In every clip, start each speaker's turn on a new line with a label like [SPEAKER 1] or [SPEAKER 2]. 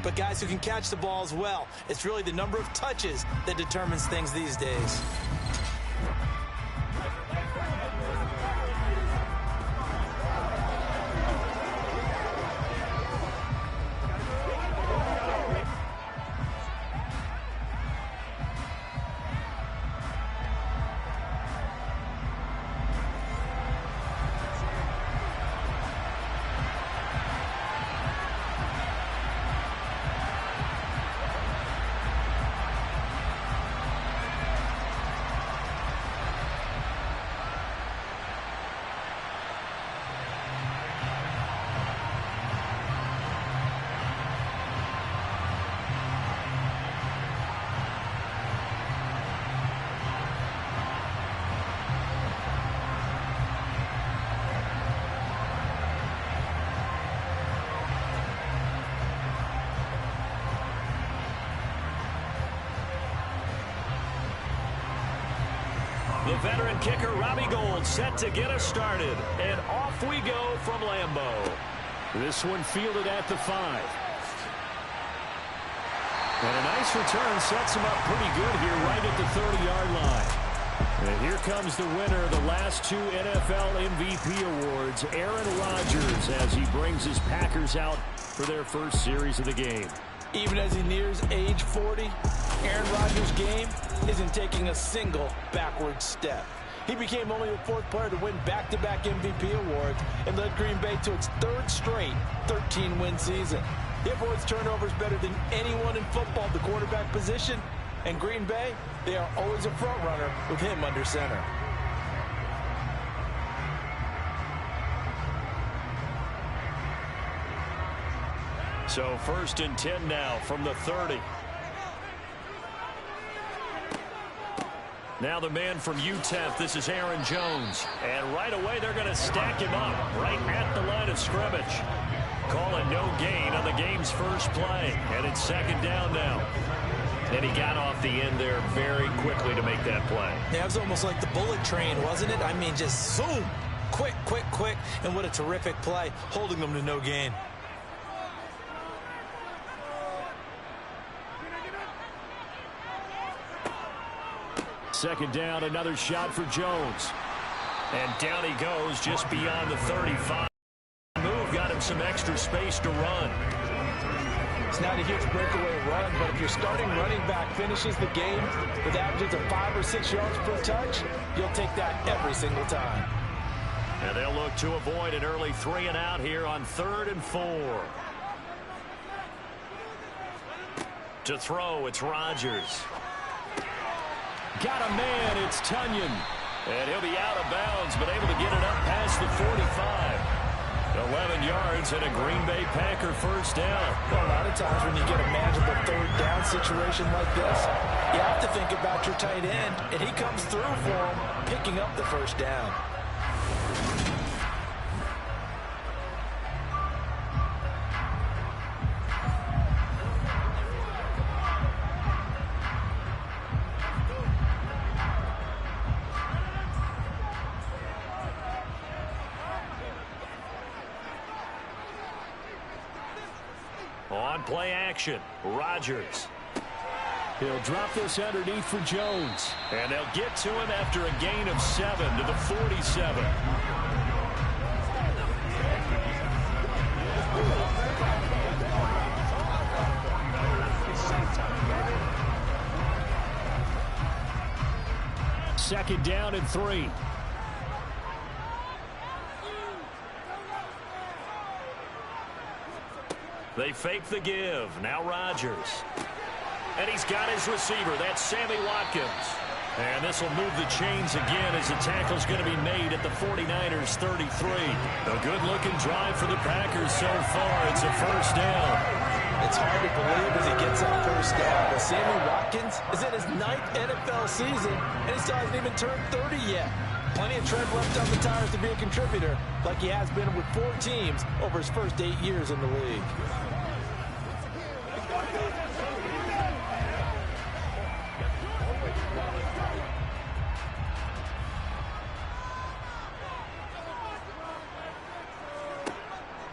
[SPEAKER 1] but guys who can catch the ball as well. It's really the number of touches that determines things these days.
[SPEAKER 2] The veteran kicker, Robbie Gould, set to get us started. And off we go from Lambeau. This one fielded at the 5. And a nice return sets him up pretty good here right at the 30-yard line. And here comes the winner of the last 2 NFL MVP awards, Aaron Rodgers, as he brings his Packers out for their first series of the game.
[SPEAKER 1] Even as he nears age 40, Aaron Rodgers' game isn't taking a single backward step. He became only the 4th player to win back-to-back MVP awards and led Green Bay to its 3rd straight 13-win season. He avoids turnovers better than anyone in football at the quarterback position. And Green Bay, they are always a front runner with him under center.
[SPEAKER 2] So 1st and 10 now from the 30. Now the man from UTEP, this is Aaron Jones. And right away they're going to stack him up right at the line of scrimmage. Calling no gain on the game's first play. And it's 2nd down now. And he got off the end there very quickly to make that play.
[SPEAKER 1] Yeah, it was almost like the bullet train, wasn't it? I mean, just zoom. Quick, quick, quick. And what a terrific play, holding them to no gain.
[SPEAKER 2] Second down, another shot for Jones. And down he goes just beyond the 35. Move got him some extra space to run.
[SPEAKER 1] It's not a huge breakaway run, but if your starting running back finishes the game with averages of 5 or 6 yards per touch, you'll take that every single time.
[SPEAKER 2] And they'll look to avoid an early 3 and out here on 3rd and 4. To throw, it's Rodgers. Got a man, it's Tunyon. And he'll be out of bounds, but able to get it up past the 45. 11 yards and a Green Bay Packer first down.
[SPEAKER 1] Well, a lot of times when you get a manageable 3rd down situation like this, you have to think about your tight end, and he comes through for him, picking up the first down.
[SPEAKER 2] On play action, Rodgers. He'll drop this underneath for Jones. And they'll get to him after a gain of 7 to the 47. Second down and 3. They fake the give. Now Rodgers. And he's got his receiver. That's Sammy Watkins. And this will move the chains again as the tackle's going to be made at the 49ers 33. A good-looking drive for the Packers so far. It's a first down.
[SPEAKER 1] It's hard to believe as he gets that first down. But Sammy Watkins is in his 9th NFL season, and he still hasn't even turned 30 yet. Plenty of tread left on the tires to be a contributor, like he has been with 4 teams over his first 8 years in the league.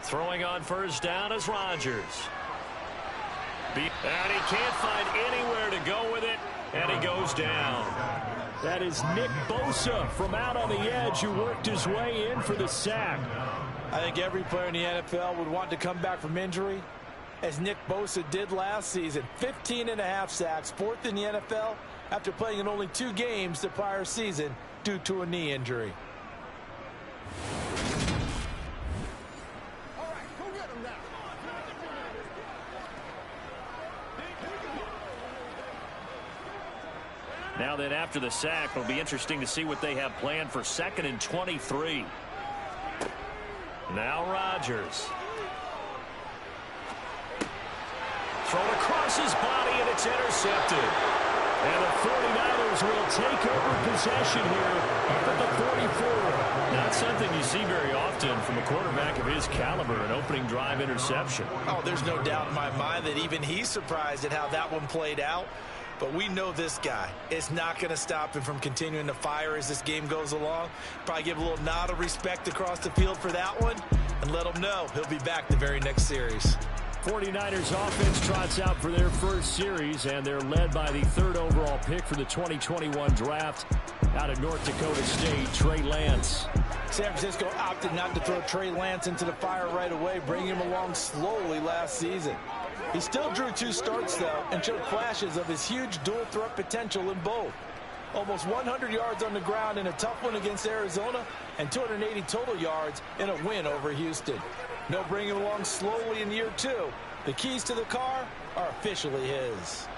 [SPEAKER 2] Throwing on first down is Rodgers. And he can't find anywhere to go with it, and he goes down. That is Nick Bosa from out on the edge who worked his way in for the sack.
[SPEAKER 1] I think every player in the NFL would want to come back from injury, as Nick Bosa did last season. 15.5 sacks, fourth in the NFL, after playing in only 2 games the prior season due to a knee injury.
[SPEAKER 2] Now then, after the sack, it'll be interesting to see what they have planned for 2nd and 23. Now Rodgers. Thrown across his body, and it's intercepted. And the 49ers will take over possession here up at the 44. Not something you see very often from a quarterback of his caliber, an opening drive interception.
[SPEAKER 1] Oh, there's no doubt in my mind that even he's surprised at how that one played out. But we know this guy is not going to stop him from continuing to fire as this game goes along. Probably give a little nod of respect across the field for that one and let him know he'll be back the very next series.
[SPEAKER 2] 49ers offense trots out for their first series, and they're led by the 3rd overall pick for the 2021 draft out of North Dakota State, Trey Lance.
[SPEAKER 1] San Francisco opted not to throw Trey Lance into the fire right away, bringing him along slowly last season. He still drew 2 starts, though, and showed flashes of his huge dual-threat potential in both. Almost 100 yards on the ground in a tough one against Arizona, and 280 total yards in a win over Houston. No bringing him along slowly in year 2. The keys to the car are officially his.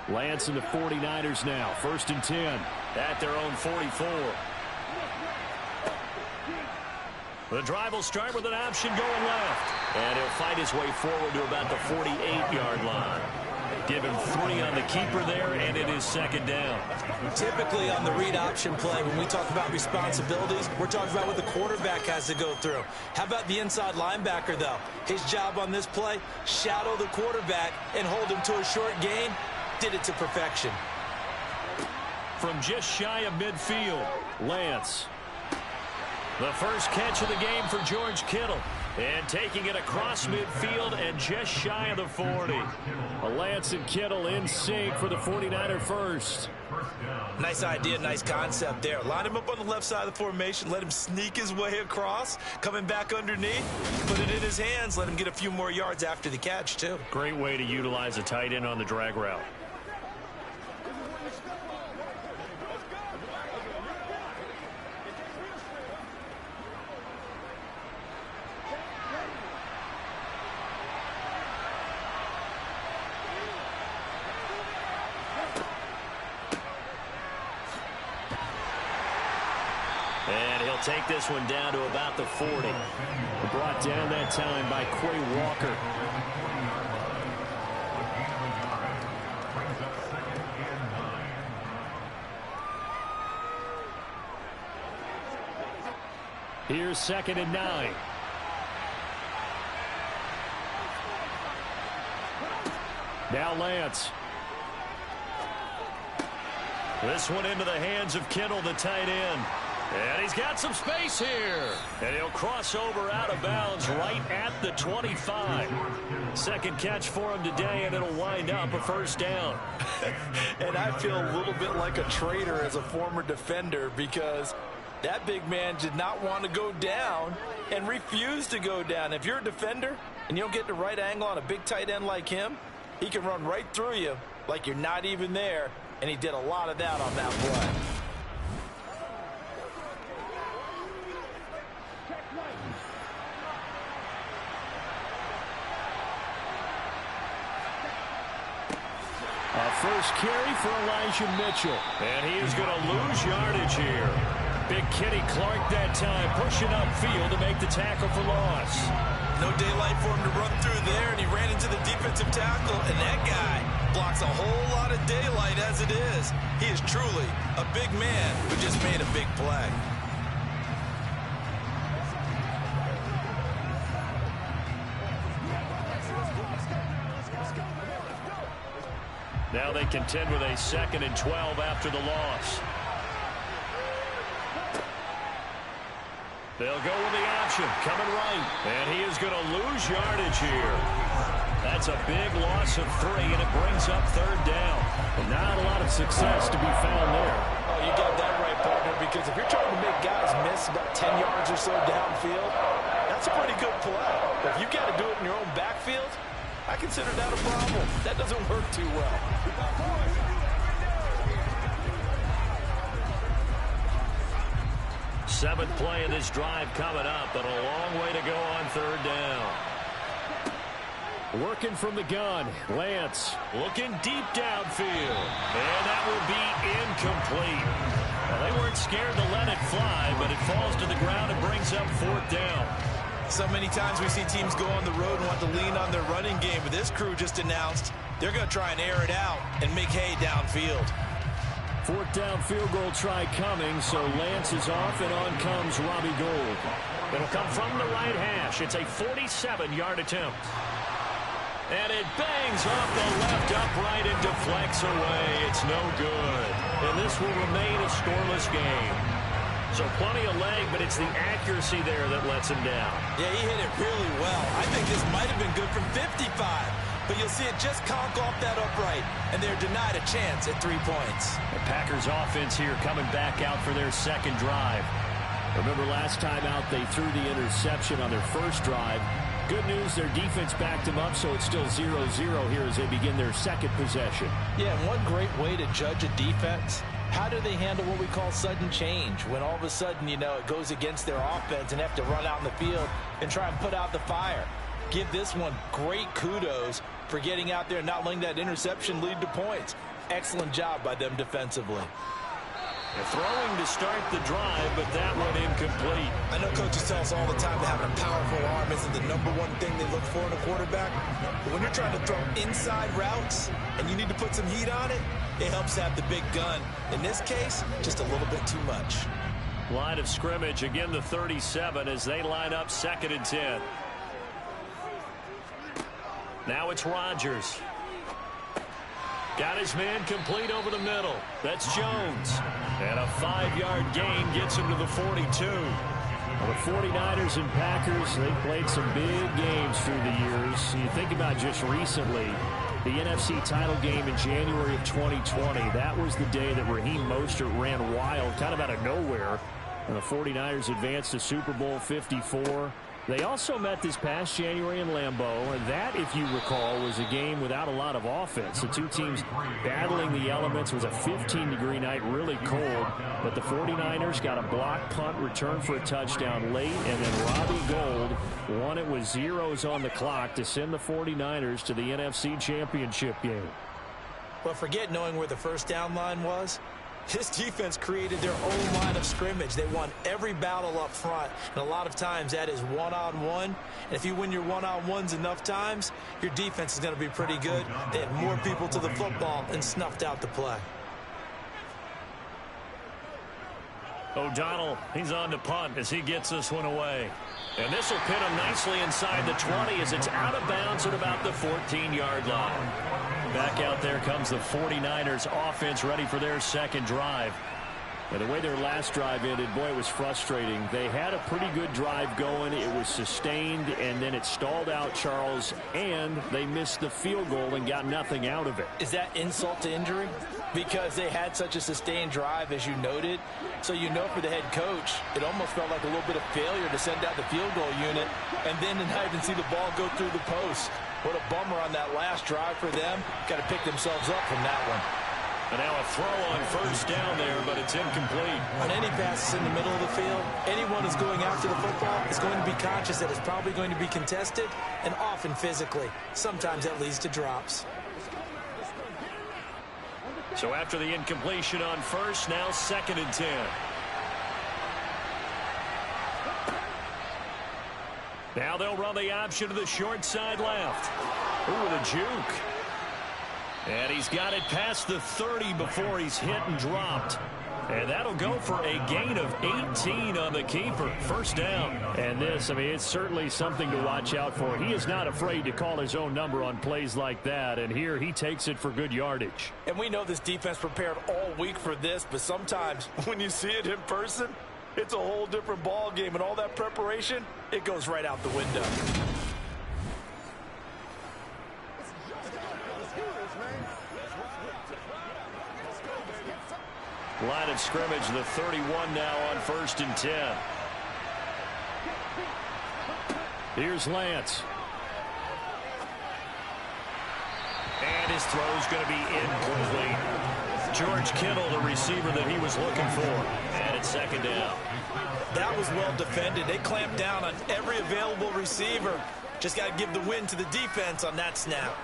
[SPEAKER 2] Lance and the 49ers now, 1st and 10 at their own 44. The drive will start with an option going left. And he'll fight his way forward to about the 48-yard line. Give him 3 on the keeper there, and it is 2nd down.
[SPEAKER 1] Typically on the read option play, when we talk about responsibilities, we're talking about what the quarterback has to go through. How about the inside linebacker, though? His job on this play, shadow the quarterback and hold him to a short gain. Did it to perfection.
[SPEAKER 2] From just shy of midfield, Lance. The first catch of the game for George Kittle. And taking it across midfield and just shy of the 40. Lance and Kittle in sync for the 49er first.
[SPEAKER 1] Nice idea, nice concept there. Line him up on the left side of the formation. Let him sneak his way across. Coming back underneath. Put it in his hands. Let him get a few more yards after the catch, too.
[SPEAKER 2] Great way to utilize a tight end on the drag route. And he'll take this one down to about the 40. Brought down that time by Quay Walker. Here's 2nd and 9. Now Lance. This one into the hands of Kittle, the tight end. And he's got some space here. And he'll cross over out of bounds right at the 25. Second catch for him today, and it'll wind up a 1st down.
[SPEAKER 1] And I feel a little bit like a traitor as a former defender, because that big man did not want to go down and refused to go down. If you're a defender and you don't get the right angle on a big tight end like him, he can run right through you like you're not even there. And he did a lot of that on that play.
[SPEAKER 2] First carry for Elijah Mitchell. And he is going to lose yardage here. Big Kenny Clark that time pushing upfield to make the tackle for loss.
[SPEAKER 1] No daylight for him to run through there, and he ran into the defensive tackle, and that guy blocks a whole lot of daylight as it is. He is truly a big man who just made a big play.
[SPEAKER 2] Now they contend with a 2nd and 12 after the loss. They'll go with the option, coming right. And he is going to lose yardage here. That's a big loss of 3, and it brings up 3rd down.
[SPEAKER 3] And not a lot of success to be found there.
[SPEAKER 1] Oh, you got that right, partner, because if you're trying to make guys miss about 10 yards or so downfield, that's a pretty good play. But if you got to do it in your own backfield, I consider that a problem. That doesn't work too well.
[SPEAKER 2] Seventh play of this drive coming up, but a long way to go on 3rd down.
[SPEAKER 3] Working from the gun, Lance
[SPEAKER 2] looking deep downfield, and that will be incomplete. Well, they weren't scared to let it fly, but it falls to the ground and brings up 4th down.
[SPEAKER 1] So many times we see teams go on the road and want to lean on their running game, but this crew just announced they're going to try and air it out and make hay downfield.
[SPEAKER 3] 4th down field goal try coming, so Lance is off, and on comes Robbie Gould.
[SPEAKER 2] It'll come from the right hash. It's a 47-yard attempt. And it bangs off the left upright and deflects away. It's no good. And this will remain a scoreless game. So plenty of leg, but it's the accuracy there that lets him down.
[SPEAKER 1] Yeah, he hit it really well. I think this might have been good from 55. But you'll see it just conk off that upright, and they're denied a chance at 3 points.
[SPEAKER 2] The Packers offense here coming back out for their second drive.
[SPEAKER 3] Remember last time out they threw the interception on their first drive. Good news, their defense backed them up, so it's still 0-0 here as they begin their second possession.
[SPEAKER 1] Yeah, and one great way to judge a defense, how do they handle what we call sudden change? When all of a sudden, you know, it goes against their offense and have to run out in the field and try and put out the fire. Give this one great kudos for getting out there and not letting that interception lead to points. Excellent job by them defensively.
[SPEAKER 2] They're throwing to start the drive, but that one incomplete.
[SPEAKER 1] I know coaches tell us all the time that having a powerful arm isn't the #1 thing they look for in a quarterback. But when you're trying to throw inside routes and you need to put some heat on it, it helps to have the big gun. In this case, just a little bit too much.
[SPEAKER 2] Line of scrimmage, again the 37 as they line up 2nd and 10. Now it's Rodgers. Got his man complete over the middle. That's Jones. And a 5-yard gain gets him to the 42.
[SPEAKER 3] Well, the 49ers and Packers, they played some big games through the years. You think about just recently, the NFC title game in January of 2020. That was the day that Raheem Mostert ran wild, kind of out of nowhere. And the 49ers advanced to Super Bowl 54. They also met this past January in Lambeau, and that, if you recall, was a game without a lot of offense. The two teams battling the elements. It was a 15-degree night, really cold, but the 49ers got a block punt return for a touchdown late, and then Robbie Gould won it with zeros on the clock to send the 49ers to the NFC Championship game.
[SPEAKER 1] Well, forget knowing where the first down line was. This defense created their own line of scrimmage. They won every battle up front, and a lot of times that is one-on-one. And if you win your one-on-ones enough times, your defense is going to be pretty good. They had more people to the football and snuffed out the play.
[SPEAKER 2] O'Donnell, he's on to punt as he gets this one away. And this will pin him nicely inside the 20 as it's out of bounds at about the 14-yard line. Back out there comes the 49ers offense ready for their second drive.
[SPEAKER 3] And the way their last drive ended, boy, it was frustrating. They had a pretty good drive going. It was sustained, and then it stalled out, Charles, and they missed the field goal and got nothing out of it.
[SPEAKER 1] Is that insult to injury? Because they had such a sustained drive, as you noted. So you know for the head coach, it almost felt like a little bit of failure to send out the field goal unit and then to not even see the ball go through the post. What a bummer on that last drive for them. Got to pick themselves up from that one.
[SPEAKER 2] And now a throw on first down there, but it's incomplete.
[SPEAKER 1] On any passes in the middle of the field, anyone who's going after the football is going to be conscious that it's probably going to be contested, and often physically. Sometimes that leads to drops.
[SPEAKER 2] So after the incompletion on first, now 2nd and 10. Now they'll run the option to the short side left. Ooh, with a juke. And he's got it past the 30 before he's hit and dropped. And that'll go for a gain of 18 on the keeper. First down.
[SPEAKER 3] And this, I mean, it's certainly something to watch out for. He is not afraid to call his own number on plays like that. And here he takes it for good yardage.
[SPEAKER 1] And we know this defense prepared all week for this, but sometimes when you see it in person, it's a whole different ball game. And all that preparation, it goes right out the window.
[SPEAKER 2] Line of scrimmage, the 31 now on 1st and 10.
[SPEAKER 3] Here's Lance.
[SPEAKER 2] And his throw's going to be incomplete. George Kittle, the receiver that he was looking for. And it's 2nd down.
[SPEAKER 1] That was well defended. They clamped down on every available receiver. Just got to give the win to the defense on that snap.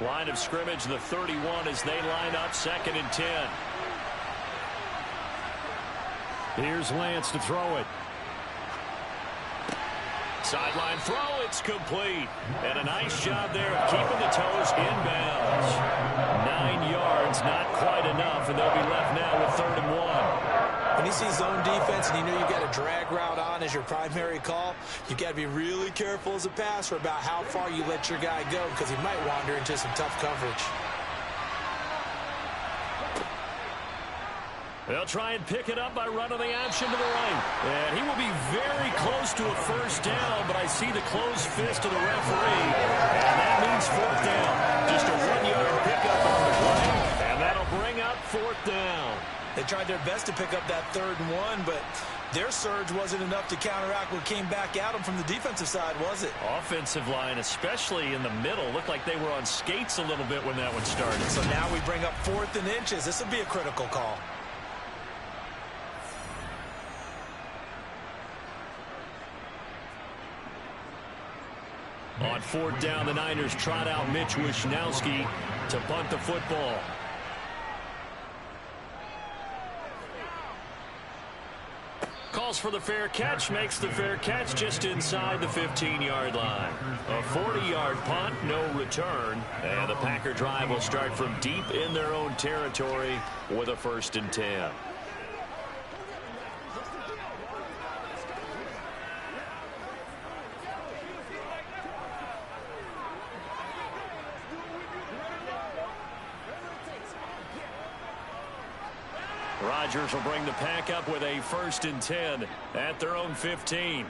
[SPEAKER 2] Line of scrimmage, the 31 as they line up 2nd and 10.
[SPEAKER 3] Here's Lance to throw it.
[SPEAKER 2] Sideline throw, it's complete. And a nice job there of keeping the toes inbounds. 9 yards, not quite enough, and they'll be left now with 3rd and 1.
[SPEAKER 1] When you see zone defense and you know you got a drag route on as your primary call, you got to be really careful as a passer about how far you let your guy go because he might wander into some tough coverage.
[SPEAKER 2] They'll try and pick it up by running the option to the right. And he will be very close to a 1st down, but I see the closed fist of the referee. And that means 4th down. Just a 1-yard pickup on the play. And that'll bring up 4th down.
[SPEAKER 1] They tried their best to pick up that 3rd and 1, but their surge wasn't enough to counteract what came back at them from the defensive side, was it?
[SPEAKER 2] Offensive line, especially in the middle, looked like they were on skates a little bit when that one started.
[SPEAKER 1] So now we bring up 4th and inches. This will be a critical call.
[SPEAKER 2] On 4th down, the Niners trot out Mitch Wishnowski to punt the football. Calls for the fair catch, makes the fair catch just inside the 15-yard line. A 40-yard punt, no return. And the Packer drive will start from deep in their own territory with a 1st and 10. Rodgers will bring the Pack up with a 1st and 10 at their own 15.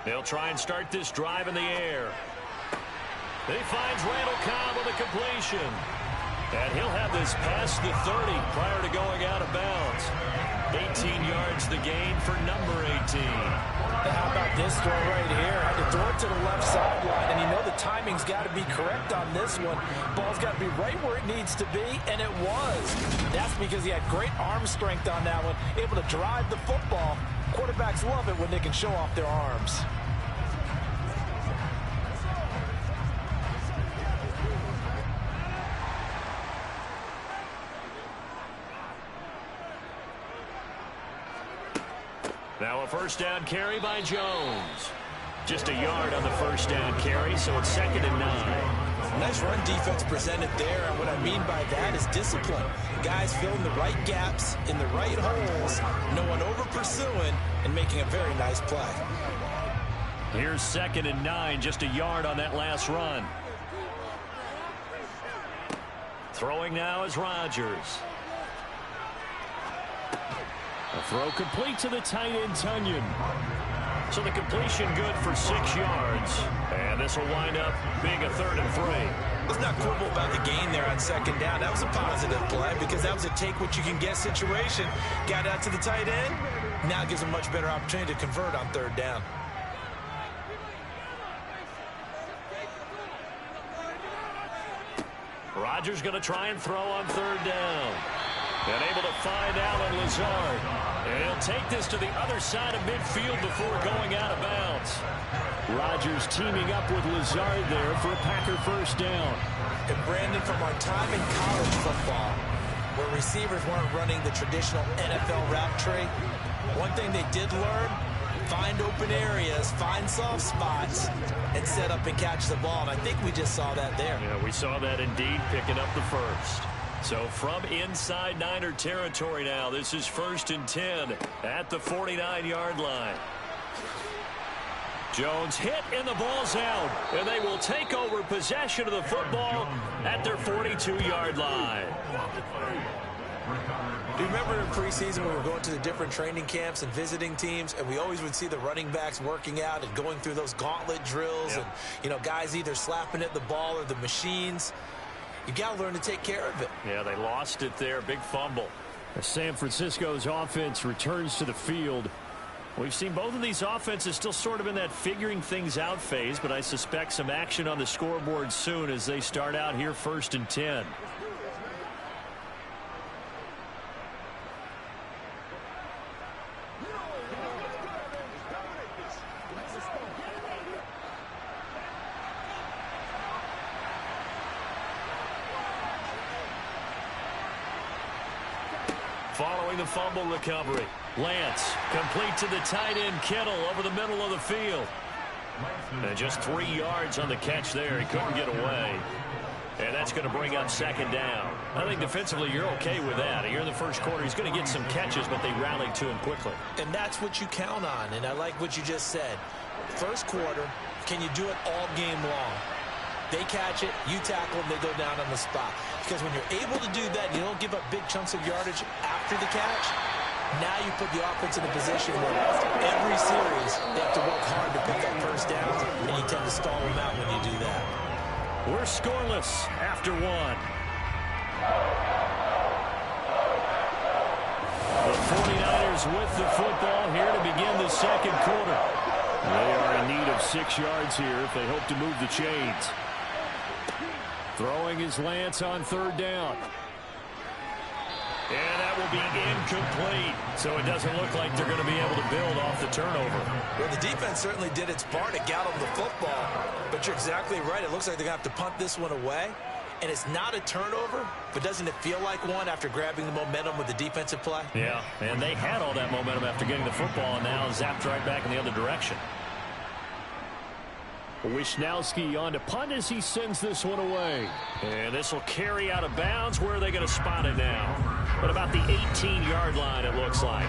[SPEAKER 2] They'll try and start this drive in the air. He finds Randall Cobb with a completion. And he'll have this past the 30 prior to going out of bounds. 18 yards the gain for number 18.
[SPEAKER 1] How about this throw right here? Had to throw it to the left sideline, and you know the timing's got to be correct on this one. Ball's got to be right where it needs to be, and it was. That's because he had great arm strength on that one, able to drive the football. Quarterbacks love it when they can show off their arms.
[SPEAKER 2] Now a 1st down carry by Jones. Just a yard on the 1st down carry, so it's 2nd and 9.
[SPEAKER 1] Nice run defense presented there, and what I mean by that is discipline. Guys filling the right gaps in the right holes, no one over pursuing, and making a very nice play.
[SPEAKER 2] Here's 2nd and 9, just a yard on that last run. Throwing now is Rodgers.
[SPEAKER 3] A throw complete to the tight end, Tunyon.
[SPEAKER 2] So the completion good for 6 yards. And this will wind up being a 3rd and 3.
[SPEAKER 1] Let's not quibble about the gain there on 2nd down. That was a positive play because that was a take-what-you-can-get situation. Got out to the tight end. Now gives a much better opportunity to convert on 3rd down.
[SPEAKER 2] Rodgers going to try and throw on 3rd down. And able to find Allen Lazard. And he'll take this to the other side of midfield before going out of bounds.
[SPEAKER 3] Rodgers teaming up with Lazard there for a Packer 1st down.
[SPEAKER 1] And Brandon, from our time in college football, where receivers weren't running the traditional NFL route tree, one thing they did learn, find open areas, find soft spots, and set up and catch the ball. And I think we just saw that there.
[SPEAKER 2] Yeah, we saw that indeed, picking up the 1st. So from inside Niner territory now, this is 1st and 10 at the 49-yard line. Jones hit and the ball's out, and they will take over possession of the football at their 42-yard line.
[SPEAKER 1] Do you remember in preseason we were going to the different training camps and visiting teams, and we always would see the running backs working out and going through those gauntlet drills, and, you know, guys either slapping at the ball or the machines. You got to learn to take care of it.
[SPEAKER 2] Yeah, they lost it there. Big fumble.
[SPEAKER 3] San Francisco's offense returns to the field. We've seen both of these offenses still sort of in that figuring things out phase, but I suspect some action on the scoreboard soon as they start out here 1st and 10.
[SPEAKER 2] Following the fumble recovery, Lance complete to the tight end Kittle over the middle of the field. And just 3 yards on the catch there. He couldn't get away. And that's going to bring up 2nd down. I think defensively you're okay with that. Here in the first quarter, he's going to get some catches, but they rallied to him quickly.
[SPEAKER 1] And that's what you count on. And I like what you just said. First quarter, can you do it all game long? They catch it, you tackle them, they go down on the spot. Because when you're able to do that, you don't give up big chunks of yardage after the catch. Now you put the offense in a position where every series they have to work hard to pick up first downs, and you tend to stall them out when you do that.
[SPEAKER 2] We're scoreless after 1. The 49ers with the football here to begin the second quarter. They are in need of 6 yards here if they hope to move the chains. Throwing is Lance on 3rd down. And that will be incomplete. So it doesn't look like they're going to be able to build off the turnover.
[SPEAKER 1] Well, the defense certainly did its part to get them the football. But you're exactly right. It looks like they're going to have to punt this one away. And it's not a turnover, but doesn't it feel like one after grabbing the momentum with the defensive play?
[SPEAKER 2] Yeah, and they had all that momentum after getting the football and now zapped right back in the other direction.
[SPEAKER 3] Wisnowski on to punt as he sends this one away.
[SPEAKER 2] And this will carry out of bounds. Where are they going to spot it now? But about the 18-yard line, it looks like.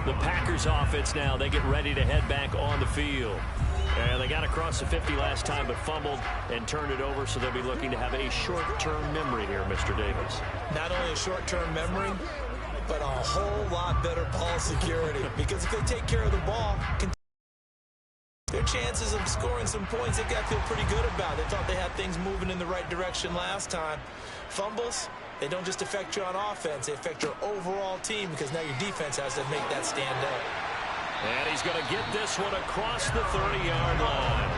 [SPEAKER 2] The Packers offense now, they get ready to head back on the field. And they got across the 50 last time, but fumbled and turned it over, so they'll be looking to have a short-term memory here, Mr. Davis.
[SPEAKER 1] Not only a short-term memory, but a whole lot better ball security. Because if they take care of the ball, their chances of scoring some points, they've got to feel pretty good about. They thought they had things moving in the right direction last time. Fumbles, they don't just affect you on offense. They affect your overall team because now your defense has to make that stand up.
[SPEAKER 2] And he's going to get this one across the 30-yard line.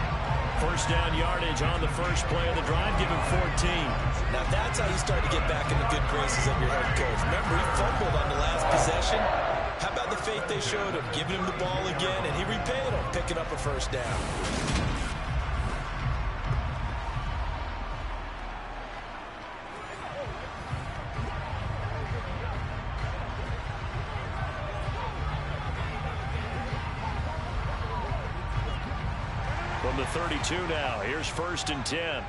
[SPEAKER 2] First down yardage on the first play of the drive, give him 14.
[SPEAKER 1] Now that's how you start to get back in the good graces of your head coach. Remember, he fumbled on the last possession. How about the faith they showed him, giving him the ball again, and he repaid him, picking up a first down.
[SPEAKER 2] From the 32 now, here's 1st and 10.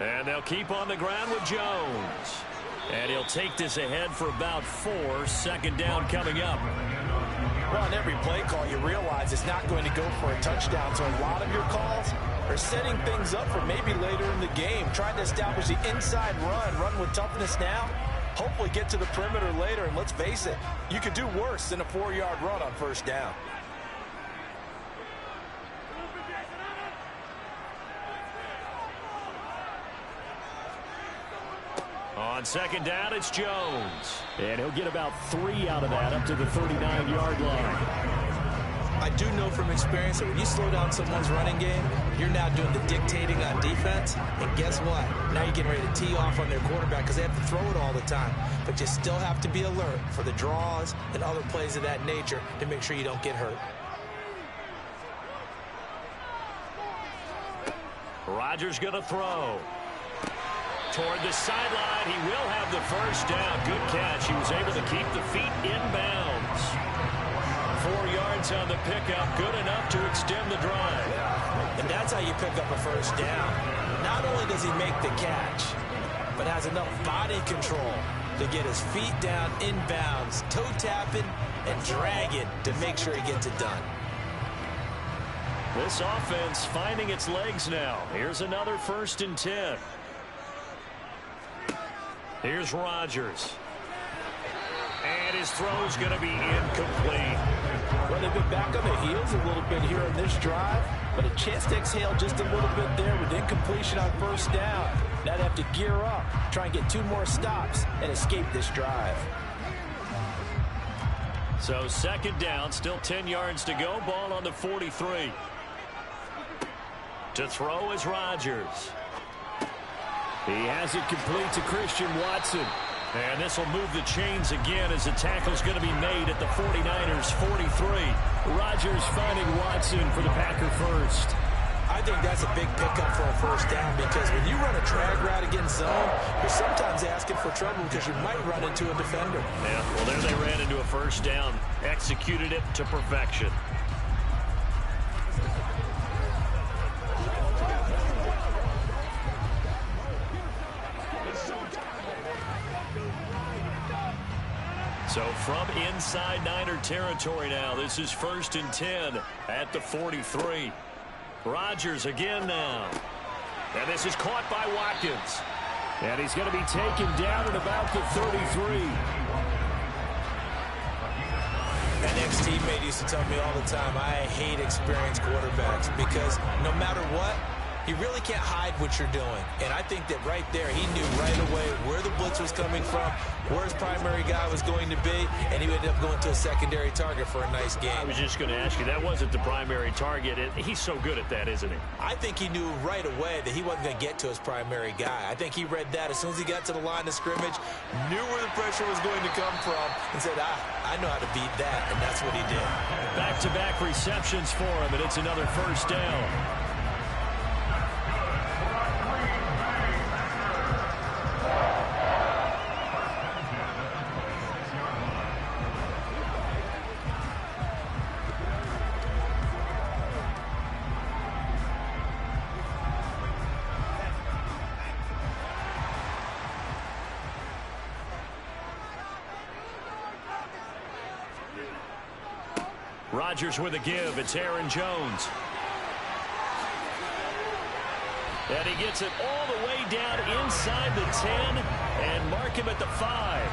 [SPEAKER 2] And they'll keep on the ground with Jones. And he'll take this ahead for about 4. 2nd down coming up.
[SPEAKER 1] Well, on every play call, you realize it's not going to go for a touchdown. So a lot of your calls are setting things up for maybe later in the game. Trying to establish the inside run with toughness now. Hopefully get to the perimeter later, and let's face it, you could do worse than a 4-yard run on first down.
[SPEAKER 2] On 2nd down, it's Jones.
[SPEAKER 3] And he'll get about 3 out of that up to the 39-yard line.
[SPEAKER 1] I do know from experience that when you slow down someone's running game, you're now doing the dictating on defense. And guess what? Now you're getting ready to tee off on their quarterback because they have to throw it all the time. But you still have to be alert for the draws and other plays of that nature to make sure you don't get hurt.
[SPEAKER 2] Rodgers going to throw. Toward the sideline, he will have the first down. Good catch. He was able to keep the feet inbounds. 4 yards on the pickup, good enough to extend the drive.
[SPEAKER 1] And that's how you pick up a first down. Not only does he make the catch, but has enough body control to get his feet down inbounds, toe tapping, and drag it to make sure he gets it done.
[SPEAKER 2] This offense finding its legs now. Here's another 1st and 10. Here's Rodgers. And his throw's going to be incomplete.
[SPEAKER 1] Well, they They've been back on their heels a little bit here in this drive, but a chance to exhale just a little bit there with incompletion on first down. Now they have to gear up, try and get 2 more stops, and escape this drive.
[SPEAKER 2] So second down, still 10 yards to go. Ball on the 43. To throw is Rodgers.
[SPEAKER 3] He has it complete to Christian Watson.
[SPEAKER 2] And this will move the chains again as the tackle's going to be made at the 49ers 43.
[SPEAKER 3] Rodgers finding Watson for the Packer first.
[SPEAKER 1] I think that's a big pickup for a first down because when you run a drag route against zone, you're sometimes asking for trouble because you might run into a defender.
[SPEAKER 2] Yeah, well, there they ran into a first down. Executed it to perfection. So from inside Niner territory now, this is 1st and 10 at the 43. Rodgers again now. And this is caught by Watkins.
[SPEAKER 3] And he's going to be taken down at about the 33.
[SPEAKER 1] An ex-teammate used to tell me all the time, I hate experienced quarterbacks because no matter what, you really can't hide what you're doing. And I think that right there, he knew right away where the blitz was coming from, where his primary guy was going to be, and he ended up going to a secondary target for a nice game.
[SPEAKER 2] I was just going to ask you, that wasn't the primary target. He's so good at that, isn't he?
[SPEAKER 1] I think he knew right away that he wasn't going to get to his primary guy. I think he read that as soon as he got to the line of scrimmage, knew where the pressure was going to come from, and said, I know how to beat that, and that's what he did.
[SPEAKER 2] Back-to-back receptions for him, and it's another first down. Rodgers with a give. It's Aaron Jones. And he gets it all the way down inside the 10 and mark him at the 5.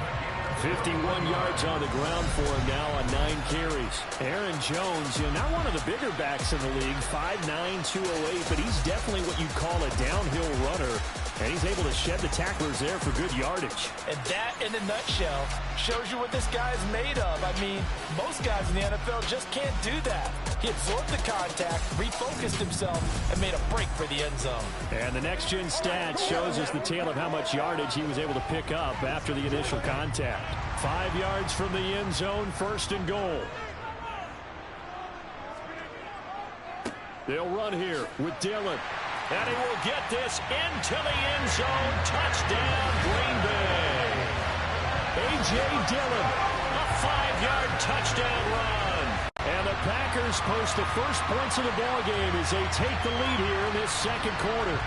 [SPEAKER 3] 51 yards on the ground for him now on 9 carries. Aaron Jones, not one of the bigger backs in the league, 5'9", 208, but he's definitely what you'd call a downhill runner. And he's able to shed the tacklers there for good yardage.
[SPEAKER 1] And that, in a nutshell, shows you what this guy is made of. I mean, most guys in the NFL just can't do that. He absorbed the contact, refocused himself, and made a break for the end zone.
[SPEAKER 3] And the next-gen stats shows us the tale of how much yardage he was able to pick up after the initial contact.
[SPEAKER 2] 5 yards from the end zone, 1st and goal.
[SPEAKER 3] They'll run here with Dillon.
[SPEAKER 2] And he will get this into the end zone. Touchdown, Green Bay. A.J. Dillon, a 5-yard touchdown run.
[SPEAKER 3] And the Packers post the first points of the ballgame as they take the lead here in this second quarter.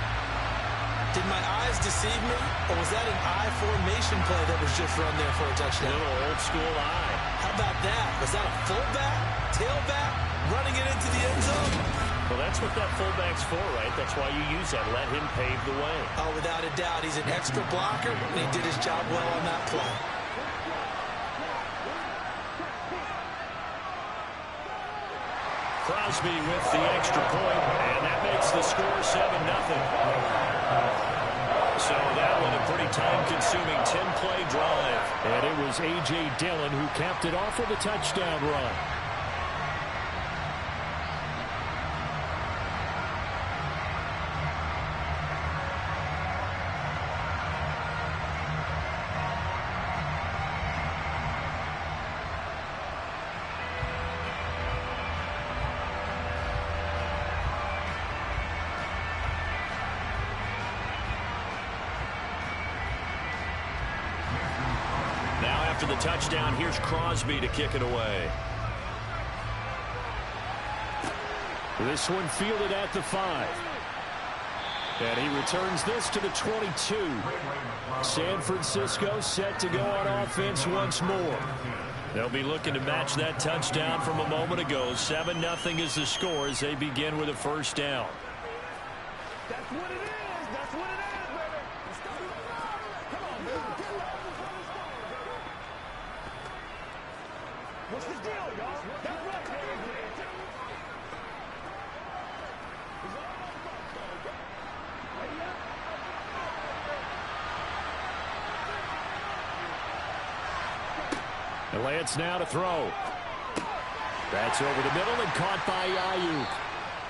[SPEAKER 1] Did my eyes deceive me, or was that an I formation play that was just run there for a touchdown?
[SPEAKER 2] Little old-school eye.
[SPEAKER 1] How about that? Was that a fullback, tailback, running it into the end zone?
[SPEAKER 2] Well, that's what that fullback's for, right? That's why you use that. Let him pave the way.
[SPEAKER 1] Oh, without a doubt. He's an extra blocker, and he did his job well on that play.
[SPEAKER 2] Crosby with the extra point, and that makes the score 7-0. So that one a pretty time-consuming 10-play drive.
[SPEAKER 3] And it was A.J. Dillon who capped it off with a touchdown run.
[SPEAKER 2] After the touchdown, here's Crosby to kick it away.
[SPEAKER 3] This one fielded at the 5. And he returns this to the 22. San Francisco set to go on offense once more.
[SPEAKER 2] They'll be looking to match that touchdown from a moment ago. 7-0 is the score as they begin with a first down.
[SPEAKER 4] That's what it is. That's what it is, baby. Come on, baby. What's the deal, y'all? That's right, baby.
[SPEAKER 3] Lance now to throw. That's over the middle and caught by Ayuk.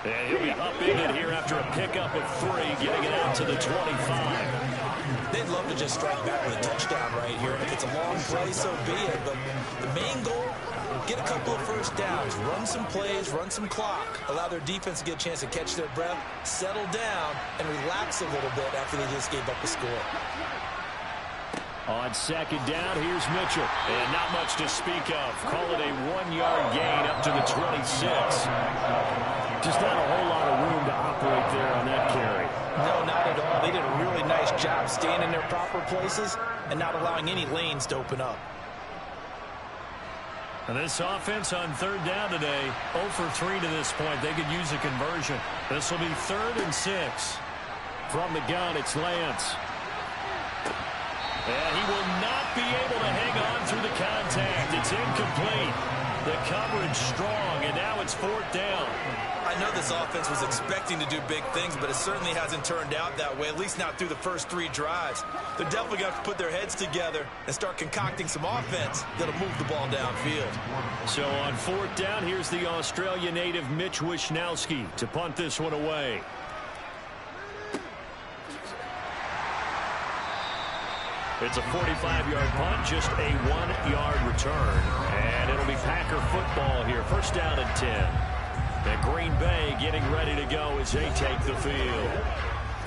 [SPEAKER 3] And he'll be up in it here after a pickup of 3, getting it out to the 25.
[SPEAKER 1] They'd love to just strike back with a touchdown right here. If it's a long play, so be it. But the main goal, get a couple of first downs, run some plays, run some clock, allow their defense to get a chance to catch their breath, settle down, and relax a little bit after they just gave up the score.
[SPEAKER 3] On second down, here's Mitchell. And not much to speak of. Call it a 1-yard gain up to the 26. Just not a whole lot of room to operate there on that carry.
[SPEAKER 1] No, not at all. They did a really nice job staying in their proper places and not allowing any lanes to open up.
[SPEAKER 2] And this offense on third down today, 0 for 3 to this point. They could use a conversion. This will be 3rd and 6.
[SPEAKER 3] From the gun, it's Lance.
[SPEAKER 2] And he will not be able to hang on through the contact. It's incomplete. The coverage strong, and now it's 4th down.
[SPEAKER 1] I know this offense was expecting to do big things, but it certainly hasn't turned out that way, at least not through the first 3 drives. They're definitely going to have to put their heads together and start concocting some offense that'll move the ball downfield.
[SPEAKER 2] So on 4th down, here's the Australia native Mitch Wishnowski to punt this one away. It's a 45-yard punt, just a 1-yard return. And it'll be Packer football here. 1st down and 10. And Green Bay getting ready to go as they take the field.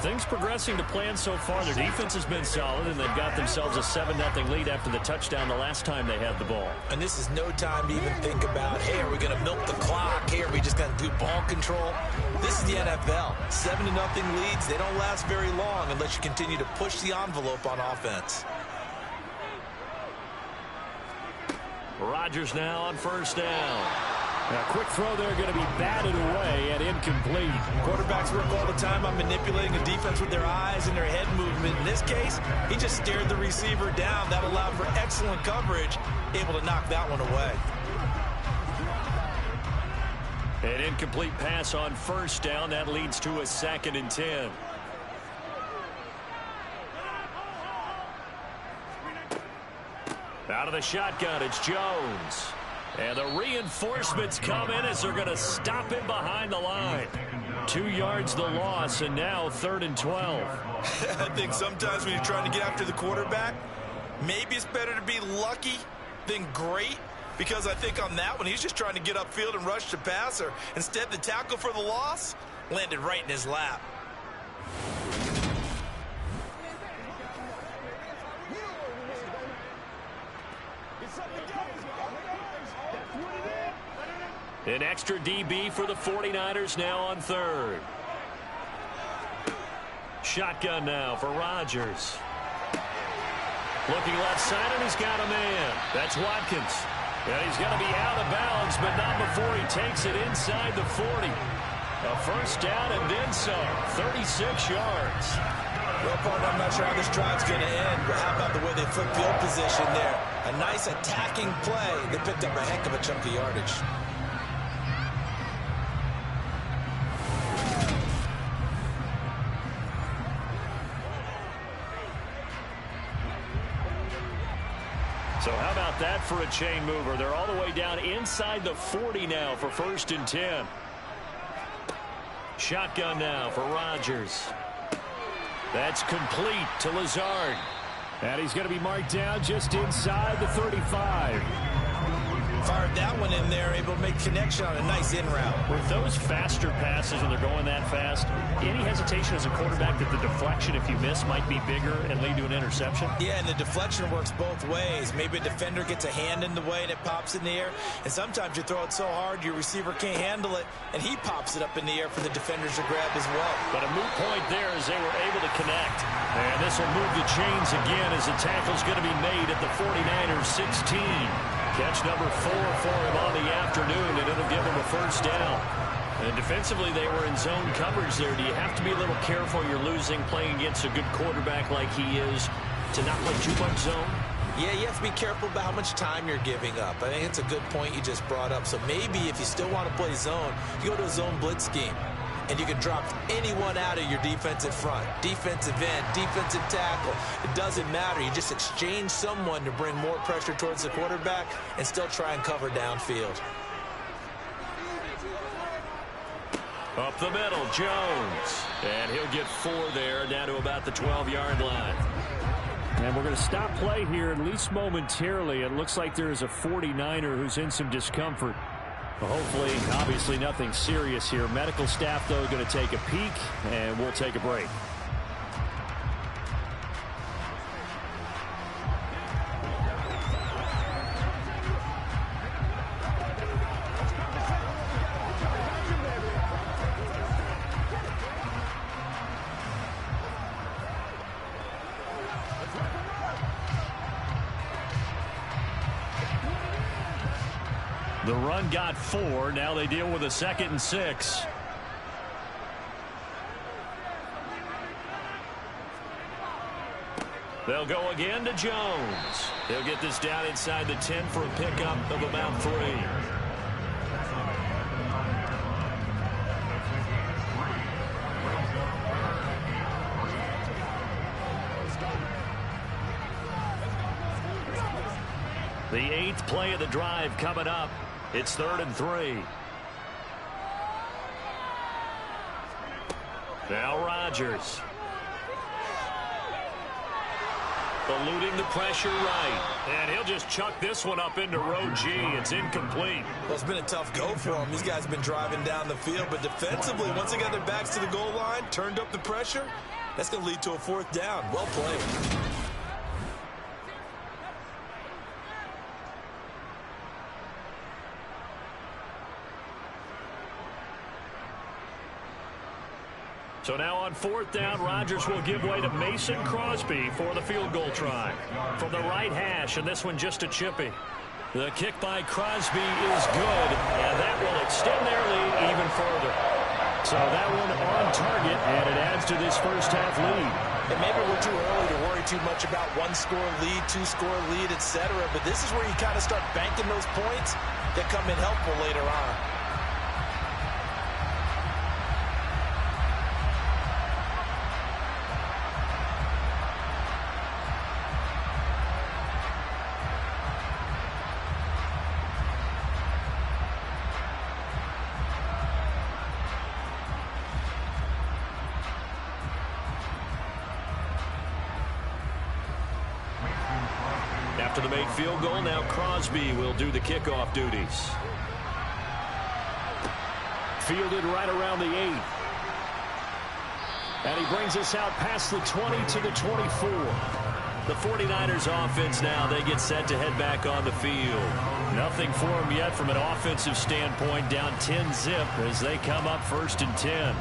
[SPEAKER 2] Things progressing to plan so far. Their defense has been solid, and they've got themselves a 7-0 lead after the touchdown the last time they had the ball.
[SPEAKER 1] And this is no time to even think about, hey, are we going to milk the clock? Hey, are we just going to do ball control? This is the NFL. 7-0 leads, they don't last very long unless you continue to push the envelope on offense.
[SPEAKER 2] Rodgers now on 1st down.
[SPEAKER 3] A quick throw there, going to be batted away and incomplete.
[SPEAKER 1] Quarterbacks work all the time on manipulating a defense with their eyes and their head movement. In this case, he just stared the receiver down. That allowed for excellent coverage, able to knock that one away.
[SPEAKER 2] An incomplete pass on 1st down. That leads to a 2nd and 10. Out of the shotgun, it's Jones. And the reinforcements come in as they're going to stop him behind the line. 2 yards the loss, and now 3rd and 12.
[SPEAKER 1] I think sometimes when you're trying to get after the quarterback, maybe it's better to be lucky than great. Because I think on that one, he's just trying to get upfield and rush the passer. Instead, the tackle for the loss landed right in his lap.
[SPEAKER 2] An extra DB for the 49ers now on 3rd. Shotgun now for Rodgers. Looking left side, and he's got a man. That's Watkins. And he's going to be out of bounds, but not before he takes it inside the 40. A 1st down and then some. 36 yards.
[SPEAKER 1] Well, partner, I'm not sure how this drive's going to end, but how about the way they flip field position there? A nice attacking play. They picked up a heck of a chunk of yardage.
[SPEAKER 2] So how about that for a chain mover? They're all the way down inside the 40 now for 1st and 10. Shotgun now for Rodgers. That's complete to Lazard.
[SPEAKER 3] And he's going to be marked down just inside the 35.
[SPEAKER 1] Fired that one in there, able to make connection on a nice in route.
[SPEAKER 2] With those faster passes when they're going that fast, any hesitation as a quarterback that the deflection, if you miss, might be bigger and lead to an interception?
[SPEAKER 1] Yeah, and the deflection works both ways. Maybe a defender gets a hand in the way and it pops in the air. And sometimes you throw it so hard your receiver can't handle it, and he pops it up in the air for the defenders to grab as well.
[SPEAKER 2] But a moot point there as they were able to connect. And this will move the chains again as the tackle's going to be made at the 49ers 16. Catch number 4 for him on the afternoon, and it'll give him a 1st down. And defensively, they were in zone coverage there. Do you have to be a little careful you're losing playing against a good quarterback like he is to not play too much zone?
[SPEAKER 1] Yeah, you have to be careful about how much time you're giving up. I think it's a good point you just brought up. So maybe if you still want to play zone, you go to a zone blitz scheme. and you can drop anyone out of your defensive front. Defensive end, defensive tackle. It doesn't matter. You just exchange someone to bring more pressure towards the quarterback and still try and cover downfield.
[SPEAKER 2] Up the middle, Jones. And he'll get 4 there, down to about the 12-yard line.
[SPEAKER 3] And we're going to stop play here, at least momentarily. It looks like there is a 49er who's in some discomfort. Well, hopefully, obviously nothing serious here. Medical staff, though, going to take a peek, and we'll take a break.
[SPEAKER 2] The run got 4. Now they deal with a 2nd and 6. They'll go again to Jones. He'll get this down inside the 10 for a pickup of about 3. The 8th play of the drive coming up. It's 3rd and 3. Now Rodgers. Eluding the pressure right. And he'll just chuck this one up into row G. It's incomplete.
[SPEAKER 1] Well, it's been a tough go for them. These guys have been driving down the field. But defensively, once they got their backs to the goal line, turned up the pressure, that's going to lead to a 4th down. Well played.
[SPEAKER 2] So now on 4th down, Rodgers will give way to Mason Crosby for the field goal try. From the right hash, and this one just a chippy. The kick by Crosby is good, and that will extend their lead even further. So that one on target, and it adds to this first half lead.
[SPEAKER 1] And maybe we're too early to worry too much about 1-score lead, 2-score lead, etc. But this is where you kind of start banking those points that come in helpful later on.
[SPEAKER 2] After the made field goal, now Crosby will do the kickoff duties. Fielded right around the 8. And he brings us out past the 20 to the 24. The 49ers offense now, they get set to head back on the field. Nothing for them yet from an offensive standpoint, down 10-zip as they come up 1st and 10.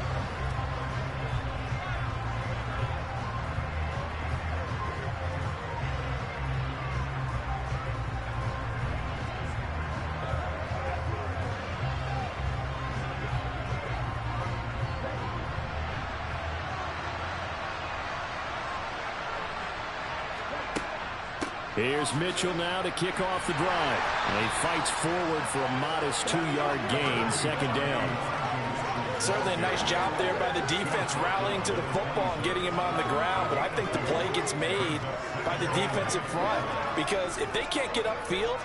[SPEAKER 3] Here's Mitchell now to kick off the drive. And he fights forward for a modest 2-yard gain, 2nd down.
[SPEAKER 1] Certainly a nice job there by the defense rallying to the football and getting him on the ground. But I think the play gets made by the defensive front. Because if they can't get upfield,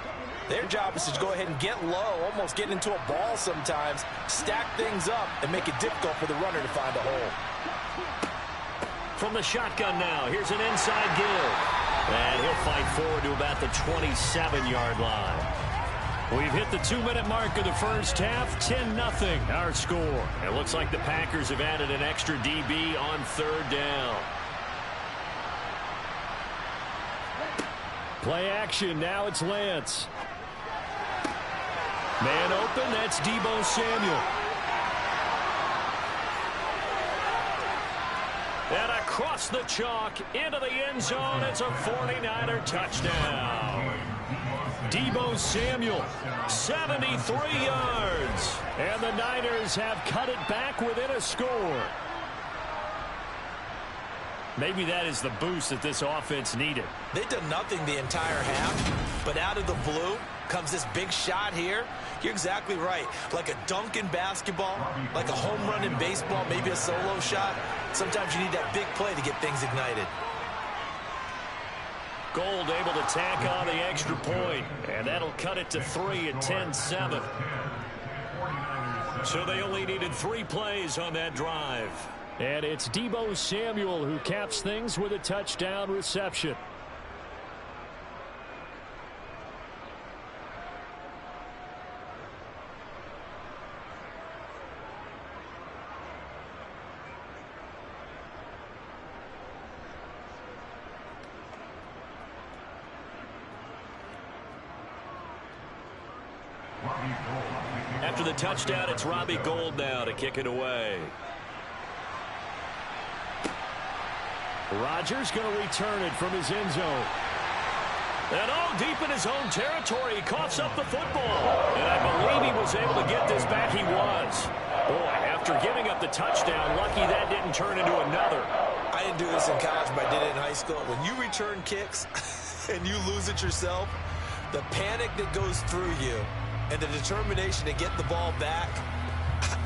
[SPEAKER 1] their job is to go ahead and get low, almost get into a ball sometimes, stack things up, and make it difficult for the runner to find a hole.
[SPEAKER 2] From the shotgun now, here's an inside give. And he'll fight forward to about the 27-yard line. We've hit the 2-minute mark of the first half, 10-0 our score. It looks like the Packers have added an extra DB on 3rd down.
[SPEAKER 3] Play action, now it's Lance. Man open, that's Deebo Samuel.
[SPEAKER 2] And across the chalk into the end zone, it's a 49er touchdown. Deebo Samuel, 73 yards.
[SPEAKER 3] And the Niners have cut it back within a score.
[SPEAKER 2] Maybe that is the boost that this offense needed.
[SPEAKER 1] They've done nothing the entire half, But out of the blue comes this big shot here. You're exactly right. Like a dunk in basketball, like a home run in baseball, maybe a solo shot. Sometimes you need that big play to get things ignited.
[SPEAKER 2] Gold able to tack on the extra point, and that'll cut it to 3 at 10-7. So they only needed 3 plays on that drive.
[SPEAKER 3] And it's Deebo Samuel who caps things with a touchdown reception.
[SPEAKER 2] After the touchdown, it's Robbie Gould now to kick it away.
[SPEAKER 3] Rodgers going to return it from his end zone.
[SPEAKER 2] And deep in his own territory, he coughs up the football. And I believe he was able to get this back. He was. Boy, after giving up the touchdown, lucky that didn't turn into another.
[SPEAKER 1] I didn't do this in college, but I did it in high school. When you return kicks and you lose it yourself, the panic that goes through you and the determination to get the ball back,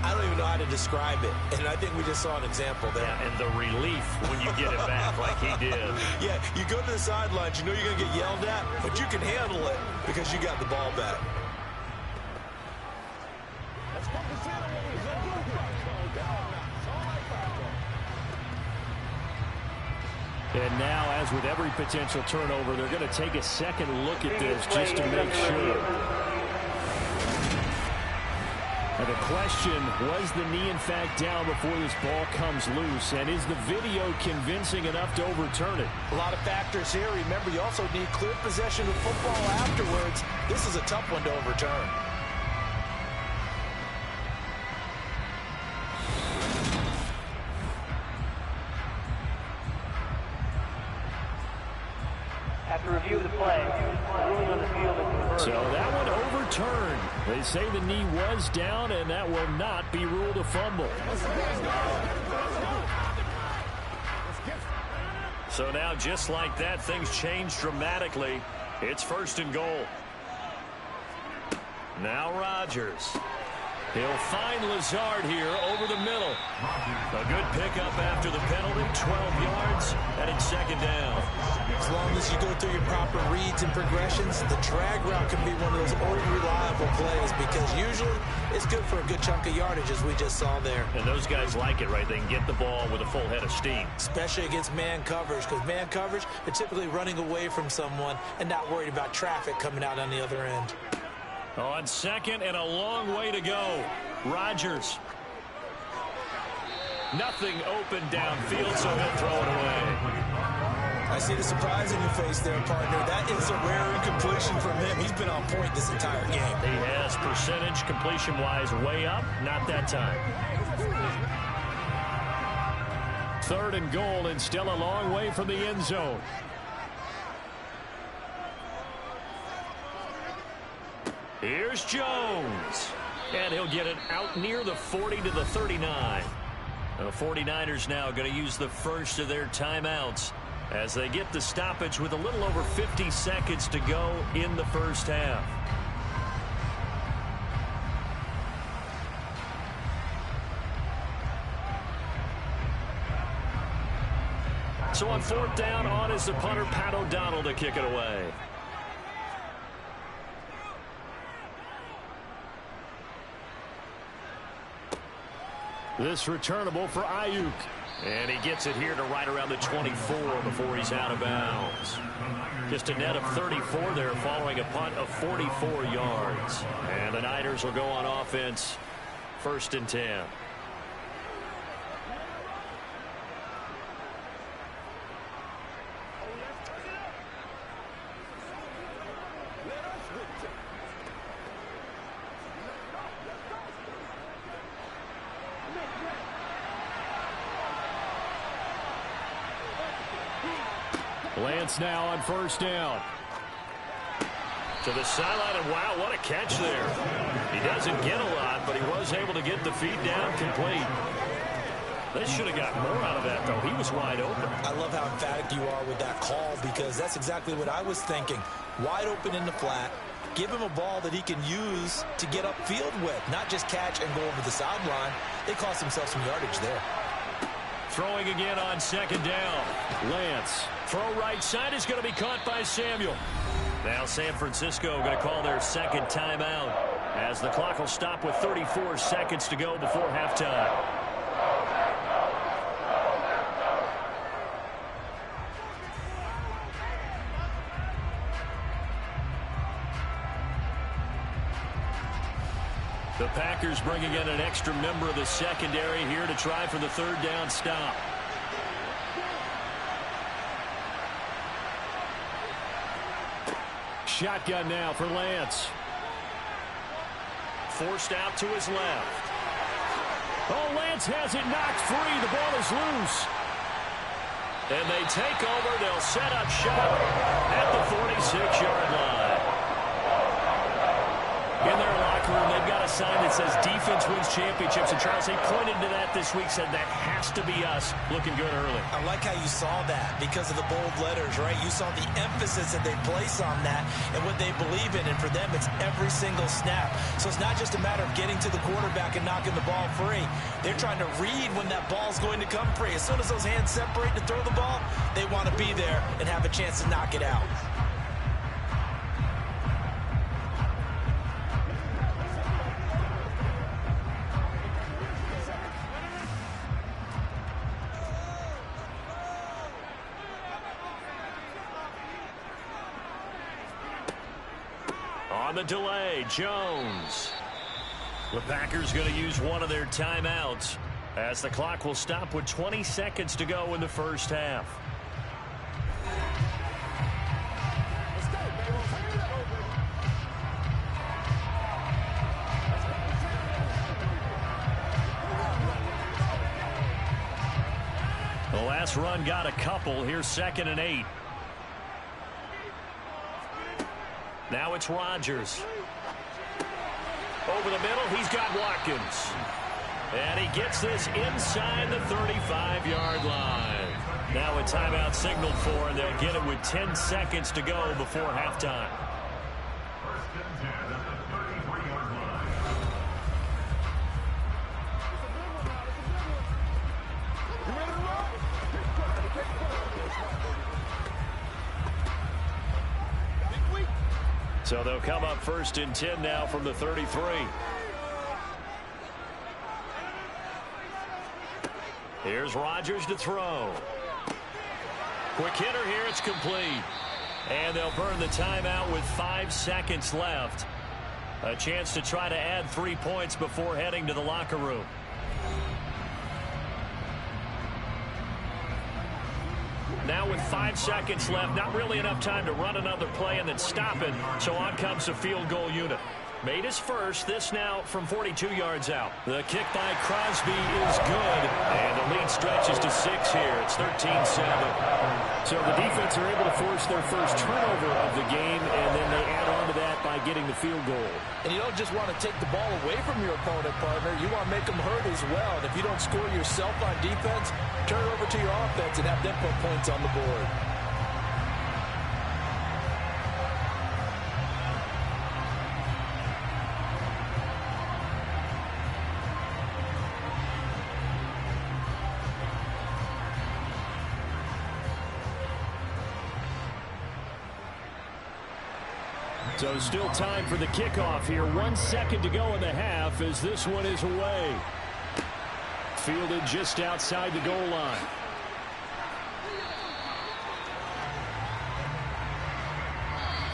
[SPEAKER 1] I don't even know how to describe it. And I think we just saw an example there.
[SPEAKER 2] Yeah, and the relief when you get it back like he did.
[SPEAKER 1] Yeah, you go to the sidelines, you know you're going to get yelled at, but you can handle it because you got the ball back.
[SPEAKER 3] And now, as with every potential turnover, they're going to take a second look at this just to make sure. And the question, was the knee in fact down before this ball comes loose? And is the video convincing enough to overturn it?
[SPEAKER 1] A lot of factors here. Remember, you also need clear possession of football afterwards. This is a tough one to overturn.
[SPEAKER 5] After review of the play, the ruling on the field is confirmed.
[SPEAKER 3] So that one overturned. They say the knee was down, and that will not be ruled a fumble.
[SPEAKER 2] So now, just like that, things change dramatically. It's 1st and goal. Now Rodgers. He'll find Lazard here over the middle. A good pickup after the penalty, 12 yards, and it's 2nd down.
[SPEAKER 1] As long as you go through your proper reads and progressions, the drag route can be one of those old reliable plays because usually it's good for a good chunk of yardage, as we just saw there.
[SPEAKER 2] And those guys like it, right? They can get the ball with a full head of steam.
[SPEAKER 1] Especially against man coverage, because man coverage, they're typically running away from someone and not worried about traffic coming out on the other end.
[SPEAKER 2] On 2nd and a long way to go. Rodgers. Nothing open downfield, so he'll throw it away.
[SPEAKER 1] I see the surprise in your face there, partner. That is a rare incompletion from him. He's been on point this entire game.
[SPEAKER 2] He has percentage completion-wise way up. Not that time.
[SPEAKER 3] 3rd and goal, and still a long way from the end zone.
[SPEAKER 2] Here's Jones. And he'll get it out near the 40 to the 39. The 49ers now going to use the first of their timeouts as they get the stoppage with a little over 50 seconds to go in the first half. So on 4th down, on is the punter, Pat O'Donnell, to kick it away.
[SPEAKER 3] This returnable for Ayuk.
[SPEAKER 2] And he gets it here to right around the 24 before he's out of bounds. Just a net of 34 there following a punt of 44 yards. And the Niners will go on offense, 1st and 10.
[SPEAKER 3] Lance now on 1st down.
[SPEAKER 2] To the sideline, and wow, what a catch there. He doesn't get a lot, but he was able to get the feet down complete. They should have got more out of that, though. He was wide open.
[SPEAKER 1] I love how emphatic you are with that call, because that's exactly what I was thinking. Wide open in the flat. Give him a ball that he can use to get upfield with, not just catch and go over the sideline. They cost themselves some yardage there.
[SPEAKER 2] Throwing again on second down. Lance. Throw right side is going to be caught by Samuel. Now San Francisco going to call their second timeout as the clock will stop with 34 seconds to go before halftime. The Packers bringing in an extra member of the secondary here to try for the third down stop. Shotgun now for Lance. Forced out to his left. Oh, Lance has it knocked free. The ball is loose. And they take over. They'll set up shop at the 46-yard line. In their locker room, they've got a sign that says defense wins championships. And Charles, they pointed to that this week, said that has to be us. Looking good early.
[SPEAKER 1] I like how you saw that because of the bold letters, right? You saw the emphasis that they place on that and what they believe in. And for them, it's every single snap. So it's not just a matter of getting to the quarterback and knocking the ball free. They're trying to read when that ball's going to come free. As soon as those hands separate to throw the ball, they want to be there and have a chance to knock it out.
[SPEAKER 2] On the delay, Jones. The Packers going to use one of their timeouts as the clock will stop with 20 seconds to go in the first half. The last run got a couple. Here's 2nd and 8. Now it's Rodgers. Over the middle, he's got Watkins. And he gets this inside the 35-yard line. Now a timeout signaled for, and they'll get it with 10 seconds to go before halftime. So they'll come up 1st and 10 now from the 33. Here's Rodgers to throw. Quick hitter here, it's complete. And they'll burn the timeout with 5 seconds left. A chance to try to add 3 points before heading to the locker room. Now with 5 seconds left, not really enough time to run another play and then stop it. So on comes the field goal unit. Made his first, this now from 42 yards out. The kick by Crosby is good. And the lead stretches to 6 here. It's 13-7.
[SPEAKER 3] So the defense are able to force their first turnover of the game, and then they add on to that by getting the field goal.
[SPEAKER 1] And you don't just want to take the ball away from your opponent, partner. You want to make them hurt as well. And if you don't score yourself on defense, turn it over to your offense and have them put points on the board.
[SPEAKER 3] So still time for the kickoff here. 1 second to go in the half as this one is away. Fielded just outside the goal line.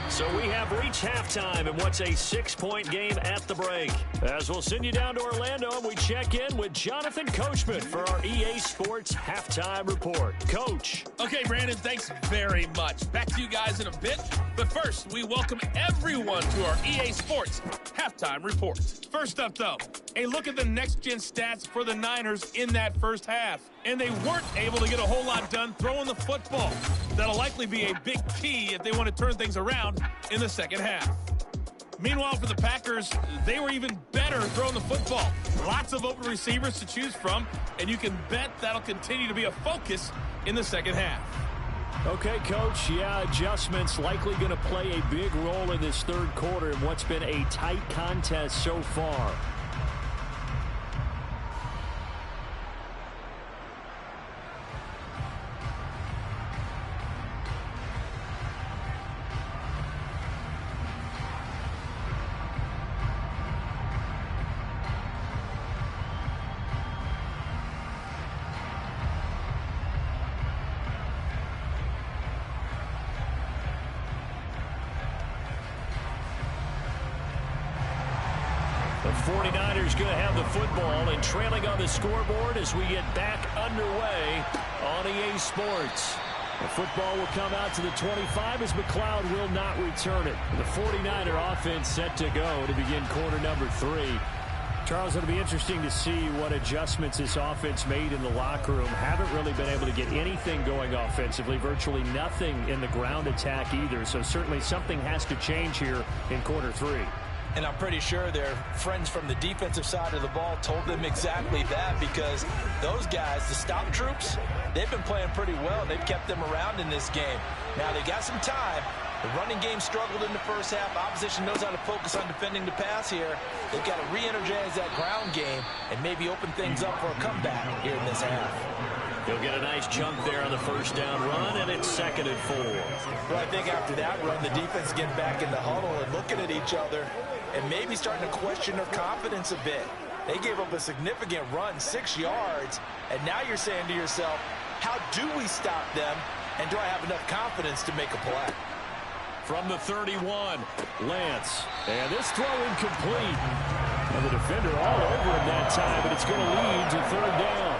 [SPEAKER 2] So we have reached halftime in what's a 6-point game at the break. As we'll send you down to Orlando, and we check in with Jonathan Coachman for our EA Sports Halftime Report. Coach.
[SPEAKER 6] Okay, Brandon, thanks very much. Back to you guys in a bit. But first, we welcome everyone to our EA Sports Halftime Report. First up, though, a look at the next-gen stats for the Niners in that first half. And they weren't able to get a whole lot done throwing the football. That'll likely be a big key if they want to turn things around in the second half. Meanwhile, for the Packers, they were even better throwing the football. Lots of open receivers to choose from, and you can bet that'll continue to be a focus in the second half.
[SPEAKER 3] Okay, Coach, yeah, adjustments likely going to play a big role in this third quarter in what's been a tight contest so far. The 49ers going to have the football and trailing on the scoreboard as we get back underway on EA Sports. The football will come out to the 25 as McLeod will not return it. The 49er offense set to go to begin quarter number 3. Charles, it'll be interesting to see what adjustments this offense made in the locker room. Haven't really been able to get anything going offensively, virtually nothing in the ground attack either. So certainly something has to change here in quarter 3.
[SPEAKER 1] And I'm pretty sure their friends from the defensive side of the ball told them exactly that, because those guys, the stop troops, they've been playing pretty well. They've kept them around in this game. Now they got some time. The running game struggled in the first half. Opposition knows how to focus on defending the pass here. They've got to re-energize that ground game and maybe open things up for a comeback here in this half.
[SPEAKER 2] He'll get a nice chunk there on the first down run, and it's 2nd and 4.
[SPEAKER 1] Well, I think after that run, the defense getting back in the huddle and looking at each other and maybe starting to question their confidence a bit. They gave up a significant run, 6 yards, and now you're saying to yourself, how do we stop them, and do I have enough confidence to make a play?
[SPEAKER 3] From the 31, Lance. And this throw incomplete. And the defender all over him that time, but it's going to lead to 3rd down.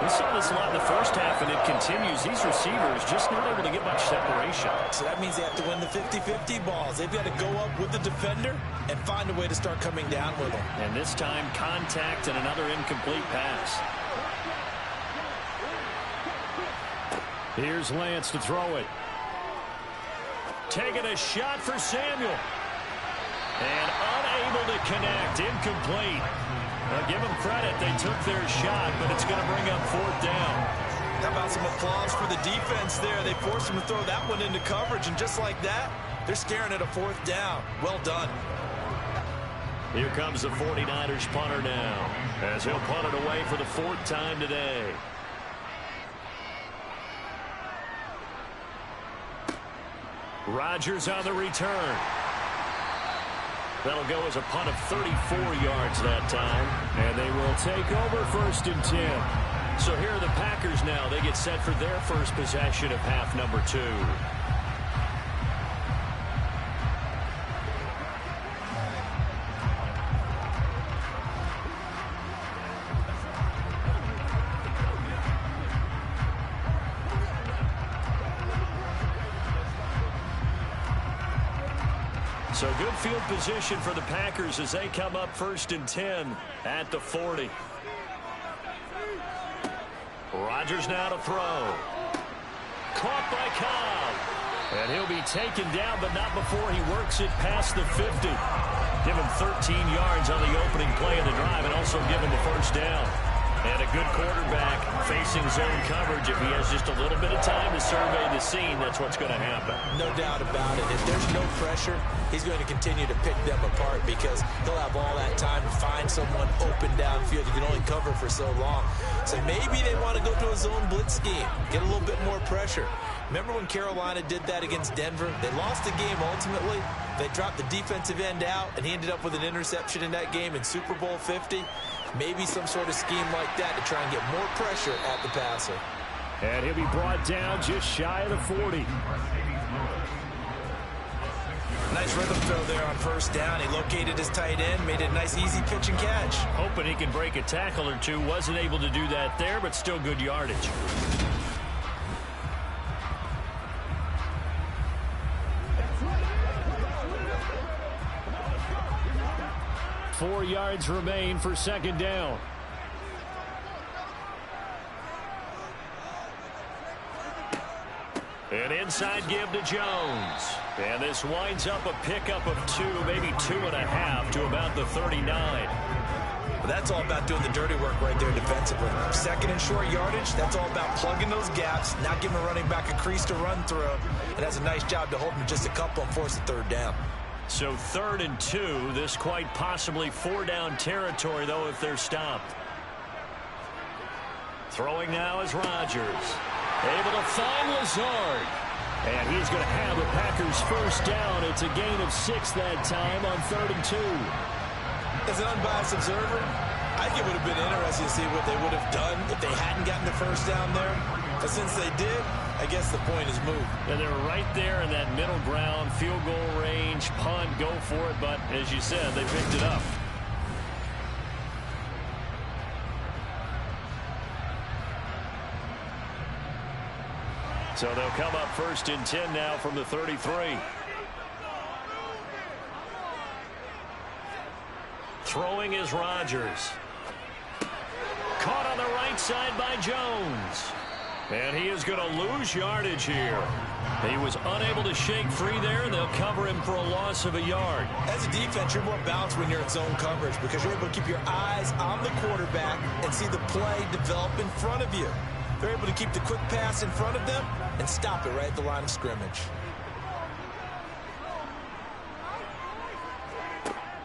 [SPEAKER 3] We saw this a lot in the first half, and it continues. These receivers just not able to get much separation.
[SPEAKER 1] So that means they have to win the 50-50 balls. They've got to go up with the defender and find a way to start coming down with them.
[SPEAKER 3] And this time, contact and another incomplete pass. Here's Lance to throw it. Taking a shot for Samuel. And unable to connect. Incomplete. Now give them credit. They took their shot, but it's going to bring up 4th down.
[SPEAKER 1] How about some applause for the defense there? They forced him to throw that one into coverage, and just like that, they're staring at a 4th down. Well done.
[SPEAKER 2] Here comes the 49ers punter now, as he'll punt it away for the 4th time today.
[SPEAKER 3] Rodgers on the return. That'll go as a punt of 34 yards that time. And they will take over 1st and 10.
[SPEAKER 2] So here are the Packers now. They get set for their first possession of half number 2. So good field position for the Packers as they come up 1st and 10 at the 40. Rodgers now to throw. Caught by Cobb. And he'll be taken down, but not before he works it past the 50. Give him 13 yards on the opening play of the drive and also give him a 1st down. And a good quarterback facing zone coverage. If he has just a little bit of time to survey the scene, that's what's going to happen.
[SPEAKER 1] No doubt about it. If there's no pressure, he's going to continue to pick them apart because he'll have all that time to find someone open downfield. You can only cover for so long. So maybe they want to go to a zone blitz scheme, get a little bit more pressure. Remember when Carolina did that against Denver? They lost the game ultimately. They dropped the defensive end out, and he ended up with an interception in that game in Super Bowl 50. Maybe some sort of scheme like that to try and get more pressure at the passer.
[SPEAKER 3] And he'll be brought down just shy of the 40.
[SPEAKER 1] Nice rhythm throw there on 1st down. He located his tight end, made it a nice easy pitch and catch.
[SPEAKER 3] Hoping he can break a tackle or two. Wasn't able to do that there, but still good yardage. Four yards remain for 2nd down.
[SPEAKER 2] An inside give to Jones. And this winds up a pickup of 2, maybe 2.5 to about the 39.
[SPEAKER 1] Well, that's all about doing the dirty work right there defensively. Second and short yardage, that's all about plugging those gaps, not giving a running back a crease to run through. And that's a nice job to hold him just a couple and force a third down.
[SPEAKER 2] So 3rd and 2, this quite possibly 4-down territory, though, if they're stopped. Throwing now is Rodgers. Able to find Lazard. And he's going to have the Packers first down. It's a gain of 6 that time on 3rd and 2.
[SPEAKER 1] As an unbiased observer, I think it would have been interesting to see what they would have done if they hadn't gotten the first down there. But since they did, I guess the point is moved.
[SPEAKER 2] And they're right there in that middle ground, field goal range, punt, go for it. But as you said, they picked it up. So they'll come up 1st and 10 now from the 33. Throwing is Rodgers. Caught on the right side by Jones. And he is going to lose yardage here. He was unable to shake free there, and they'll cover him for a loss of a yard.
[SPEAKER 1] As a defense, you're more balanced when you're in zone coverage because you're able to keep your eyes on the quarterback and see the play develop in front of you. They're able to keep the quick pass in front of them and stop it right at the line of scrimmage.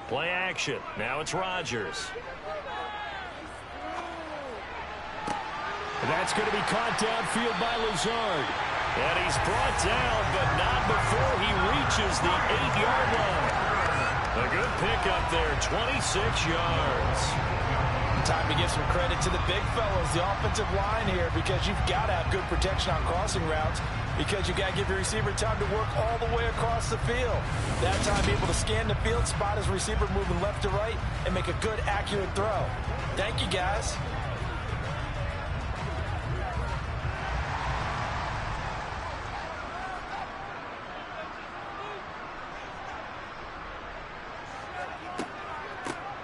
[SPEAKER 2] Play action. Now it's Rodgers.
[SPEAKER 3] And that's going to be caught downfield by Lazard.
[SPEAKER 2] And he's brought down, but not before he reaches the 8-yard line. A good pickup there, 26 yards.
[SPEAKER 1] Time to give some credit to the big fellas, the offensive line here, because you've got to have good protection on crossing routes because you've got to give your receiver time to work all the way across the field. That time, be able to scan the field, spot his receiver moving left to right, and make a good, accurate throw. Thank you, guys.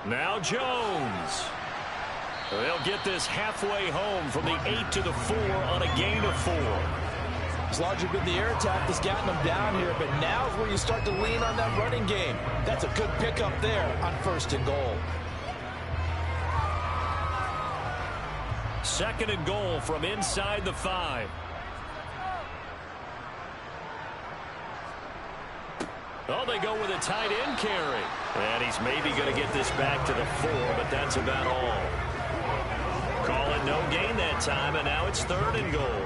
[SPEAKER 2] Now Jones. They'll get this halfway home from the 8 to the 4 on a gain of 4.
[SPEAKER 1] It's largely been the air attack that's gotten them down here, but now is where you start to lean on that running game. That's a good pickup there on 1st and goal.
[SPEAKER 2] 2nd and goal from inside the 5. Oh, they go with a tight end carry. And he's maybe going to get this back to the 4, but that's about all. Call it no gain that time, and now it's 3rd and goal.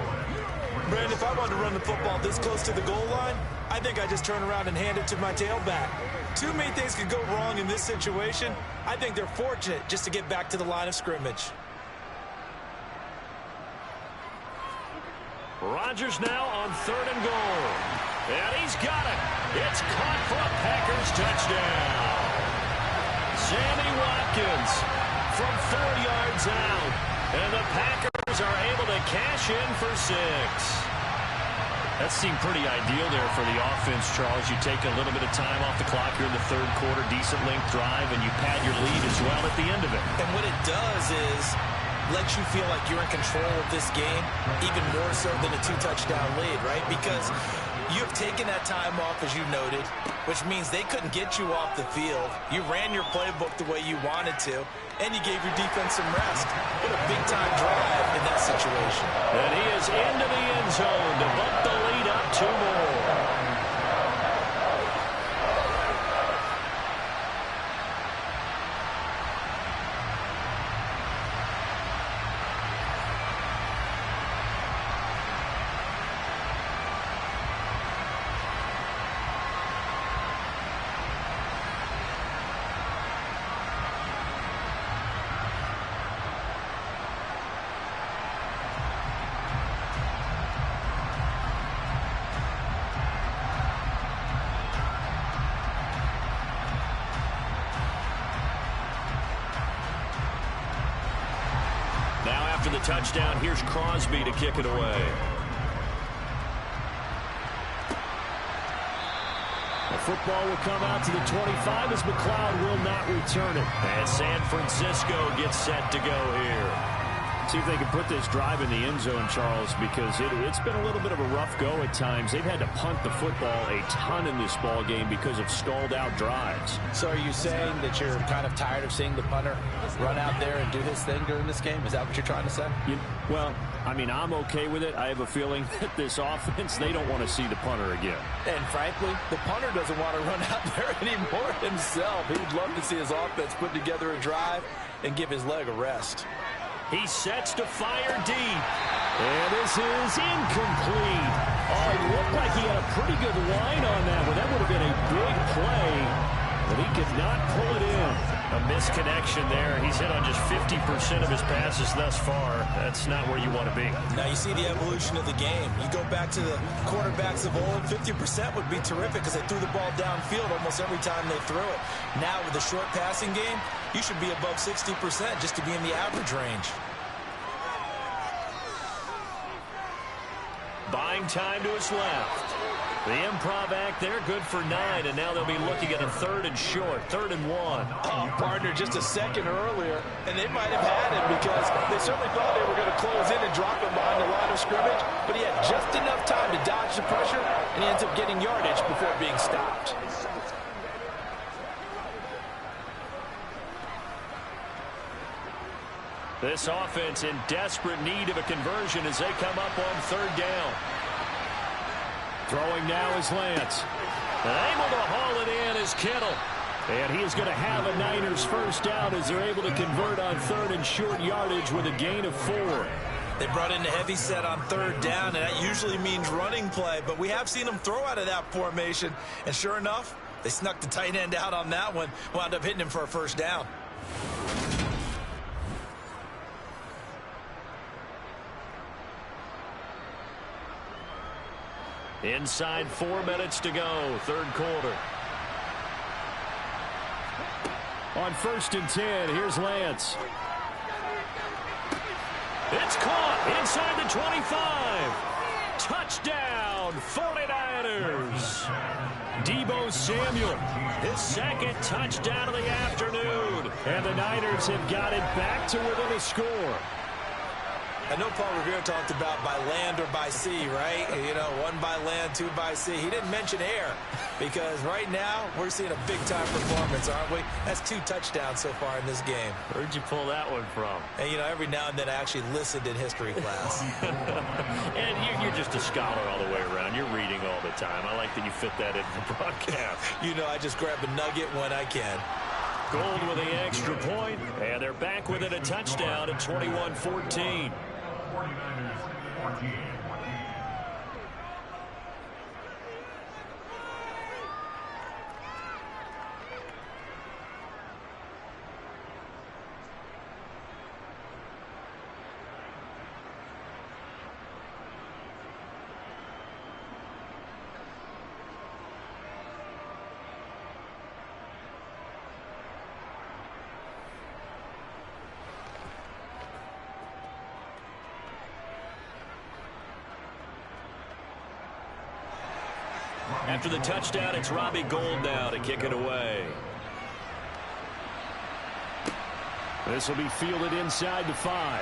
[SPEAKER 1] Brandon, if I wanted to run the football this close to the goal line, I think I just turn around and hand it to my tailback. Too many things could go wrong in this situation. I think they're fortunate just to get back to the line of scrimmage.
[SPEAKER 2] Rodgers now on 3rd and goal. And he's got it. It's caught for a Packers touchdown. Sammy Watkins from 4 yards out. And the Packers are able to cash in for 6. That seemed pretty ideal there for the offense, Charles. You take a little bit of time off the clock here in the 3rd quarter, decent length drive, and you pad your lead as well at the end of it.
[SPEAKER 1] And what it does is let you feel like you're in control of this game, even more so than a 2-touchdown lead, right? Because you have taken that time off, as you noted, which means they couldn't get you off the field. You ran your playbook the way you wanted to, and you gave your defense some rest. What a big-time drive in that situation.
[SPEAKER 2] And he is into the end zone to bump the lead up 2 more. After the touchdown, here's Crosby to kick it away.
[SPEAKER 3] The football will come out to the 25 as McLeod will not return it.
[SPEAKER 2] And San Francisco gets set to go here.
[SPEAKER 3] See if they can put this drive in the end zone, Charles, because it's been a little bit of a rough go at times. They've had to punt the football a ton in this ball game because of stalled-out drives.
[SPEAKER 1] So are you saying that you're kind of tired of seeing the punter run out there and do his thing during this game? Is that what you're trying to say?
[SPEAKER 3] Well, I mean, I'm okay with it. I have a feeling that this offense, they don't want to see the punter again.
[SPEAKER 1] And frankly, the punter doesn't want to run out there anymore himself. He would love to see his offense put together a drive and give his leg a rest.
[SPEAKER 2] He sets to fire deep. And this is incomplete. Oh, it looked like he had a pretty good line on that one. That would have been a big play, but he could not pull it in. A misconnection there. He's hit on just 50% of his passes thus far. That's not where you want to be.
[SPEAKER 1] Now you see the evolution of the game. You go back to the quarterbacks of old, 50% would be terrific because they threw the ball downfield almost every time they threw it. Now with the short passing game, you should be above 60% just to be in the average range.
[SPEAKER 2] Buying time to his left. The improv act there, good for 9, and now they'll be looking at a 3rd and short, 3rd and 1.
[SPEAKER 1] Oh, partner, just a second earlier, and they might have had him because they certainly thought they were going to close in and drop him behind the line of scrimmage, but he had just enough time to dodge the pressure, and he ends up getting yardage before being stopped.
[SPEAKER 2] This offense in desperate need of a conversion as they come up on 3rd down.
[SPEAKER 3] Throwing now is Lance.
[SPEAKER 2] And able to haul it in is Kittle.
[SPEAKER 3] And he is going to have a Niners first down as they're able to convert on 3rd and short yardage with a gain of 4.
[SPEAKER 1] They brought in the heavy set on 3rd down, and that usually means running play, but we have seen them throw out of that formation, and sure enough, they snuck the tight end out on that one, wound up hitting him for a first down.
[SPEAKER 2] Inside 4 minutes to go, 3rd quarter.
[SPEAKER 3] On 1st and 10, here's Lance.
[SPEAKER 2] It's caught inside the 25. Touchdown, 49ers. Deebo Samuel, his 2nd touchdown of the afternoon.
[SPEAKER 3] And the Niners have got it back to within a score.
[SPEAKER 1] I know Paul Revere talked about by land or by sea, right? You know, 1 by land, 2 by sea. He didn't mention air because right now we're seeing a big-time performance, aren't we? That's 2 touchdowns so far in this game.
[SPEAKER 2] Where'd you pull that one from?
[SPEAKER 1] And, you know, every now and then I actually listened in history class.
[SPEAKER 2] And you're just a scholar all the way around. You're reading all the time. I like that you fit that in the broadcast.
[SPEAKER 1] You know, I just grab a nugget when I can.
[SPEAKER 2] Gold with the extra point, and they're back within a touchdown at 21-14.
[SPEAKER 4] 49ers 14.
[SPEAKER 2] After the touchdown, it's Robbie Gould now to kick it away.
[SPEAKER 3] This will be fielded inside the 5.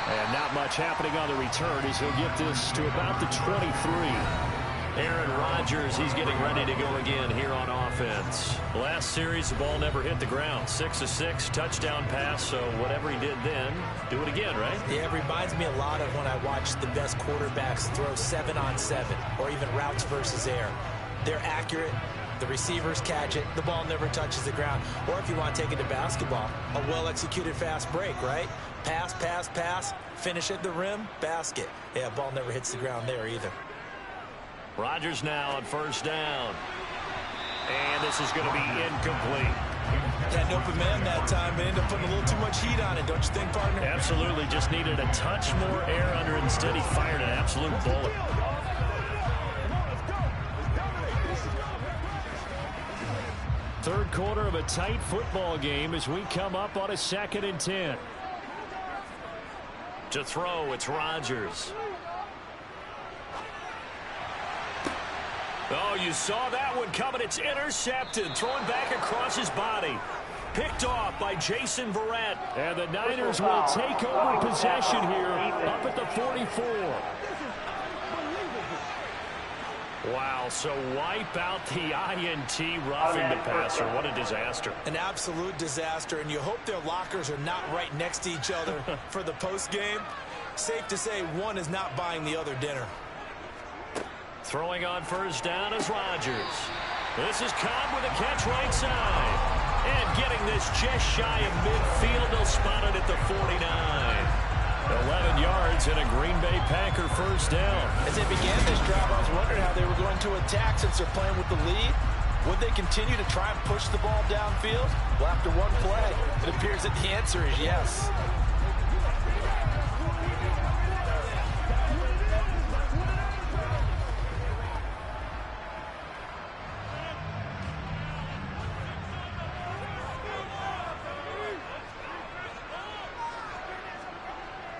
[SPEAKER 3] And not much happening on the return as he'll get this to about the 23.
[SPEAKER 2] Aaron Rodgers, he's getting ready to go again here on offense. Last series, the ball never hit the ground. 6 of 6, touchdown pass, so whatever he did then, do it again, right?
[SPEAKER 1] Yeah, it reminds me a lot of when I watched the best quarterbacks throw 7-on-7 or even routes versus air. They're accurate. The receivers catch it. The ball never touches the ground. Or if you want to take it to basketball, a well-executed fast break, right? Pass, pass, pass, finish at the rim, basket. Yeah, ball never hits the ground there either.
[SPEAKER 2] Rodgers now on first down. And this is going to be incomplete.
[SPEAKER 1] Had an open man that time, but ended up putting a little too much heat on it, don't you think, partner?
[SPEAKER 2] Absolutely, just needed a touch more air under it. Instead, he fired an absolute bullet.
[SPEAKER 3] Third quarter of a tight football game as we come up on a 2nd and 10.
[SPEAKER 2] To throw, it's Rodgers. Oh, you saw that one coming. It's intercepted. Throwing back across his body. Picked off by Jason Verrett.
[SPEAKER 3] And the Niners will take over possession here up at the 44.
[SPEAKER 2] Wow, so wipe out the INT roughing the passer. What a disaster.
[SPEAKER 1] An absolute disaster, and you hope their lockers are not right next to each other for the postgame. Safe to say one is not buying the other dinner.
[SPEAKER 2] Throwing on first down is Rodgers. This is Cobb with a catch right side. And getting this just shy of midfield, they'll spot it at the 49. 11 yards and a Green Bay Packer first down.
[SPEAKER 1] As they began this drive, I was wondering how they were going to attack since they're playing with the lead. Would they continue to try and push the ball downfield? Well, after one play, it appears that the answer is yes.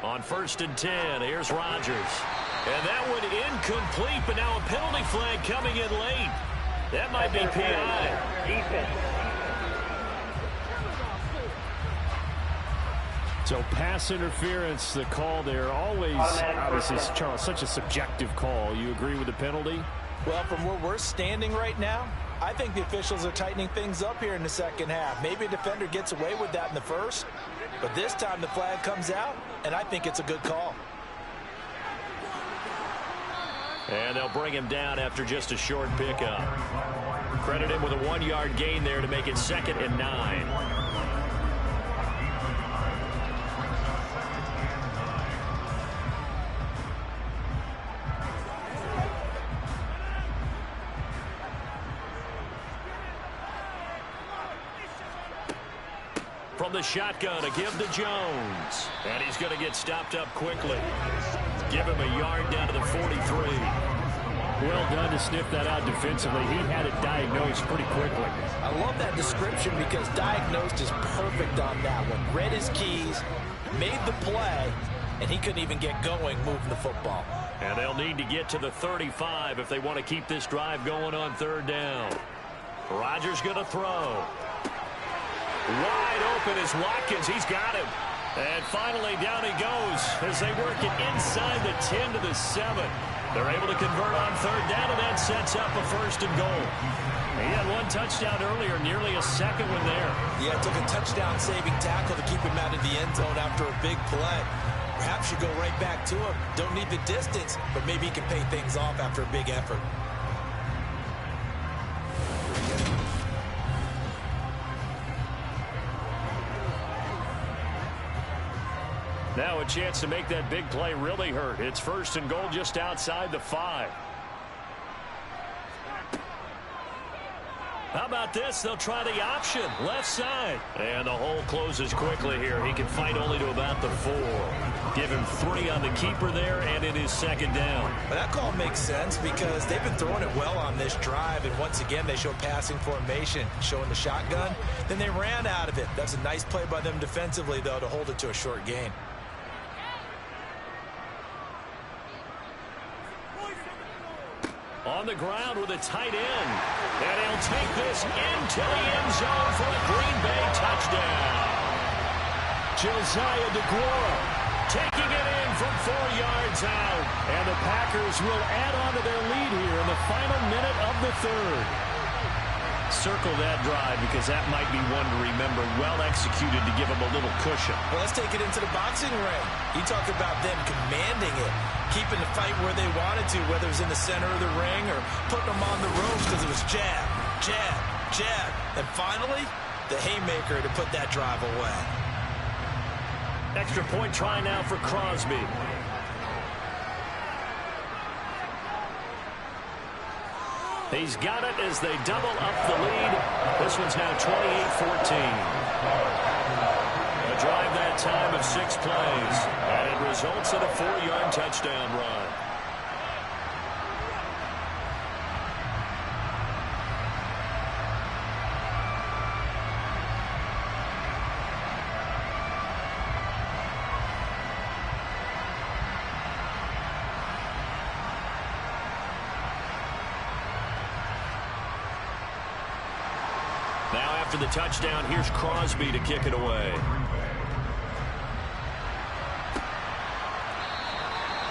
[SPEAKER 2] On 1st and 10, here's Rodgers. And that one incomplete, but now a penalty flag coming in late. That might be PI.
[SPEAKER 3] So pass interference, the call there. Always, obviously, Charles, such a subjective call. You agree with the penalty?
[SPEAKER 1] Well, from where we're standing right now, I think the officials are tightening things up here in the second half. Maybe a defender gets away with that in the first, but this time the flag comes out, and I think it's a good call.
[SPEAKER 2] And they'll bring him down after just a short pickup. Credit him with a 1-yard gain there to make it 2nd and 9. From the shotgun, a give to Jones. And he's going to get stopped up quickly. Give him a yard down to the 43.
[SPEAKER 3] Well done to sniff that out defensively. He had it diagnosed pretty quickly.
[SPEAKER 1] I love that description because diagnosed is perfect on that one. Read his keys, made the play, and he couldn't even get going moving the football.
[SPEAKER 2] And they'll need to get to the 35 if they want to keep this drive going on 3rd down. Rodgers going to throw. Wide open is Watkins. He's got him. And finally, down he goes as they work it inside the 10 to the 7. They're able to convert on 3rd down, and that sets up a 1st and goal. He had one touchdown earlier, nearly a second one there.
[SPEAKER 1] Yeah, it took a touchdown-saving tackle to keep him out of the end zone after a big play. Perhaps you go right back to him. Don't need the distance, but maybe he can pay things off after a big effort.
[SPEAKER 2] Now a chance to make that big play really hurt. It's 1st and goal just outside the 5. How about this? They'll try the option. Left side. And the hole closes quickly here. He can fight only to about the 4. Give him 3 on the keeper there, and it is 2nd down.
[SPEAKER 1] But that call makes sense because they've been throwing it well on this drive, and once again they show passing formation, showing the shotgun. Then they ran out of it. That's a nice play by them defensively, though, to hold it to a short gain.
[SPEAKER 2] On the ground with a tight end. And he'll take this into the end zone for a Green Bay touchdown.
[SPEAKER 3] Josiah DeGuara
[SPEAKER 2] taking it in from 4 yards out.
[SPEAKER 3] And the Packers will add on to their lead here in the final minute of the 3rd.
[SPEAKER 2] Circle that drive because that might be one to remember. Well executed to give them a little cushion.
[SPEAKER 1] Well, let's take it into the boxing ring. You talk about them commanding it, keeping the fight where they wanted to, whether it was in the center of the ring or putting them on the ropes because it was jab, jab, jab. And finally, the haymaker to put that drive away.
[SPEAKER 2] Extra point try now for Crosby. He's got it as they double up the lead. This one's now 28-14. A drive that time of 6 plays. And it results in a 4-yard touchdown run. Now after the touchdown, here's Crosby to kick it away.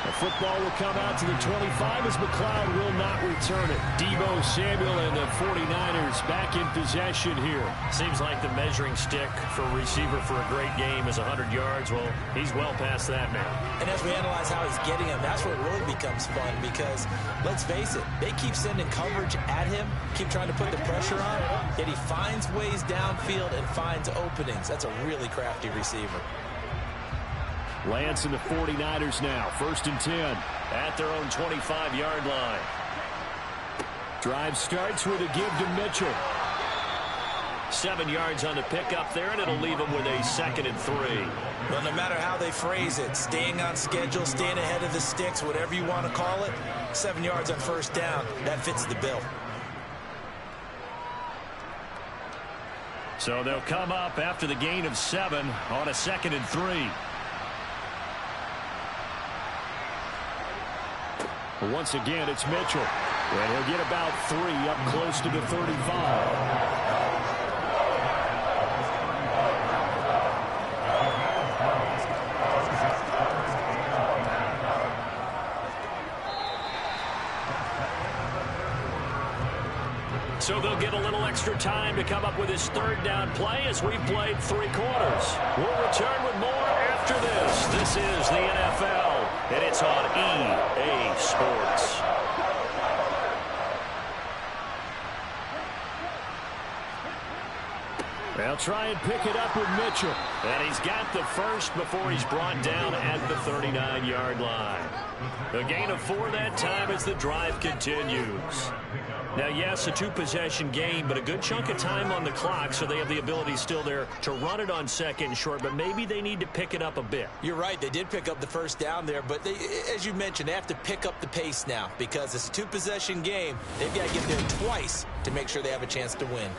[SPEAKER 3] The football will come out to the 25 as McLeod will not return it. Deebo Samuel and the 49ers back in possession here.
[SPEAKER 2] Seems like the measuring stick for a receiver for a great game is 100 yards. Well, he's well past that now.
[SPEAKER 1] And as we analyze how he's getting him, that's where it really becomes fun because, let's face it, they keep sending coverage at him, keep trying to put the pressure on, yet he finds ways downfield and finds openings. That's a really crafty receiver.
[SPEAKER 3] Lance and the 49ers now. 1st and 10.
[SPEAKER 2] At their own 25-yard line.
[SPEAKER 3] Drive starts with a give to Mitchell.
[SPEAKER 2] 7 yards on the pickup there, and it'll leave them with a 2nd and 3.
[SPEAKER 1] Well, no matter how they phrase it, staying on schedule, staying ahead of the sticks, whatever you want to call it, 7 yards on 1st down, that fits the bill.
[SPEAKER 3] So they'll come up after the gain of 7 on a 2nd and 3. Once again, it's Mitchell. And he'll get about 3 up close to the 35.
[SPEAKER 2] So they'll get a little extra time to come up with his 3rd down play as we've played 3 quarters. We'll return with more after this. This is the NFL, and it's on EA Sports.
[SPEAKER 3] They'll try and pick it up with Mitchell.
[SPEAKER 2] And he's got the first before he's brought down at the 39-yard line. A gain of 4 that time as the drive continues. Now, yes, a 2-possession game, but a good chunk of time on the clock, so they have the ability still there to run it on 2nd and short, but maybe they need to pick it up a bit.
[SPEAKER 1] You're right. They did pick up the 1st down there, but they, as you mentioned, they have to pick up the pace now because it's a 2-possession game. They've got to get there twice to make sure they have a chance to win.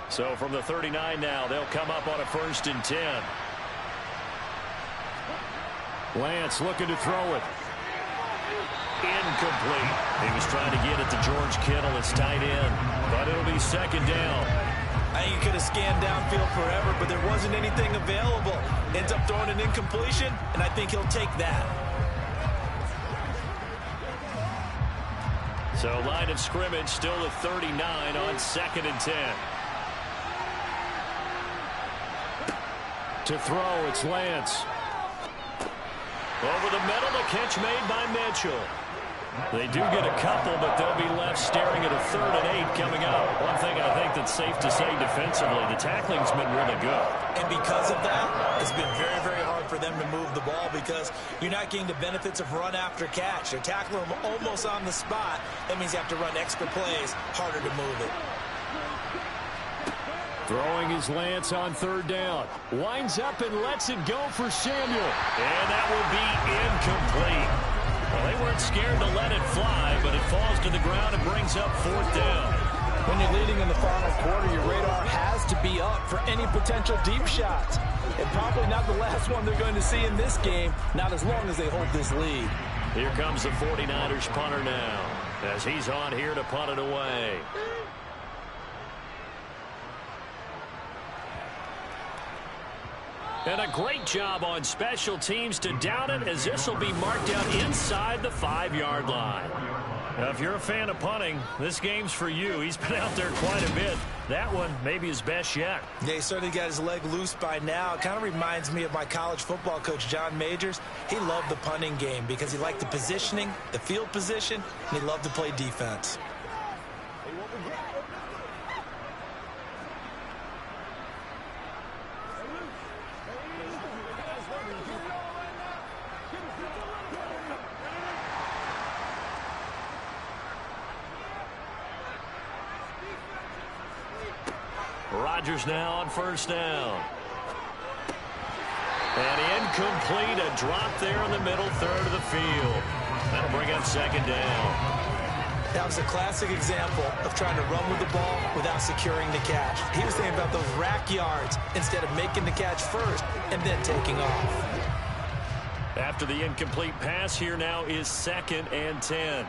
[SPEAKER 2] So from the 39 now, they'll come up on a 1st and 10.
[SPEAKER 3] Lance looking to throw it.
[SPEAKER 2] Incomplete. He was trying to get it to George Kittle, his tight end, but it'll be 2nd down.
[SPEAKER 1] I think he could have scanned downfield forever, but there wasn't anything available. Ends up throwing an incompletion, and I think he'll take that.
[SPEAKER 2] So line of scrimmage still at 39 on 2nd and 10.
[SPEAKER 3] To throw, it's Lance.
[SPEAKER 2] Over the middle, the catch made by Mitchell. They do get a couple, but they'll be left staring at a 3rd and 8 coming up. One thing I think that's safe to say defensively, the tackling's been really good.
[SPEAKER 1] And because of that, it's been very, very hard for them to move the ball because you're not getting the benefits of run after catch. They're tackling them almost on the spot. That means you have to run extra plays, harder to move it.
[SPEAKER 3] Throwing his Lance on 3rd down. Winds up and lets it go for Samuel.
[SPEAKER 2] And that will be incomplete. Well, they weren't scared to let it fly, but it falls to the ground and brings up 4th down.
[SPEAKER 1] When you're leading in the final quarter, your radar has to be up for any potential deep shots. And probably not the last one they're going to see in this game, not as long as they hold this lead.
[SPEAKER 2] Here comes the 49ers punter now, as he's on here to punt it away. And a great job on special teams to down it, as this will be marked out inside the 5-yard line. Now, if you're a fan of punting, this game's for you. He's been out there quite a bit. That one maybe his best yet.
[SPEAKER 1] Yeah, he certainly got his leg loose by now. It kind of reminds me of my college football coach, John Majors. He loved the punting game because he liked the positioning, the field position, and he loved to play defense.
[SPEAKER 2] Rodgers now on 1st down. And incomplete, a drop there in the middle 3rd of the field. That'll bring up 2nd down.
[SPEAKER 1] That was a classic example of trying to run with the ball without securing the catch. He was thinking about those rack yards instead of making the catch first and then taking off.
[SPEAKER 2] After the incomplete pass, here now is 2nd and 10.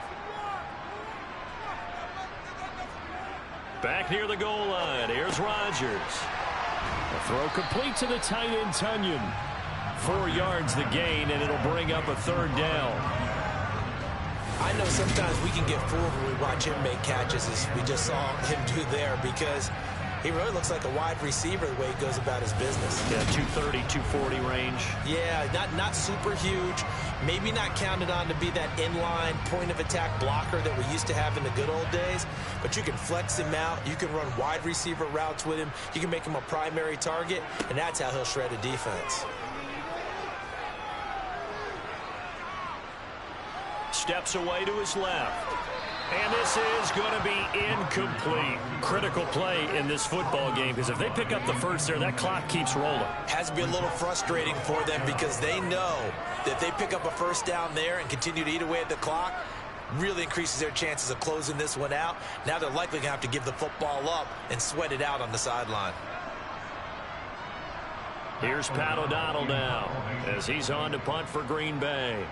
[SPEAKER 2] Back near the goal line. Here's Rodgers.
[SPEAKER 3] A throw complete to the tight end, Tunyon.
[SPEAKER 2] 4 yards the gain, and it'll bring up a 3rd down.
[SPEAKER 1] I know sometimes we can get fooled when we watch him make catches, as we just saw him do there, because he really looks like a wide receiver the way he goes about his business.
[SPEAKER 2] Yeah, 230, 240 range.
[SPEAKER 1] Yeah, not super huge. Maybe not counted on to be that inline point-of-attack blocker that we used to have in the good old days. But you can flex him out. You can run wide receiver routes with him. You can make him a primary target, and that's how he'll shred a defense.
[SPEAKER 2] Steps away to his left. And this is going to be incomplete. Critical play in this football game, because if they pick up the first there, that clock keeps rolling.
[SPEAKER 1] Has to be a little frustrating for them, because they know that they pick up a first down there and continue to eat away at the clock, really increases their chances of closing this one out. Now they're likely going to have to give the football up and sweat it out on the sideline.
[SPEAKER 2] Here's Pat O'Donnell now as he's on to punt for Green Bay.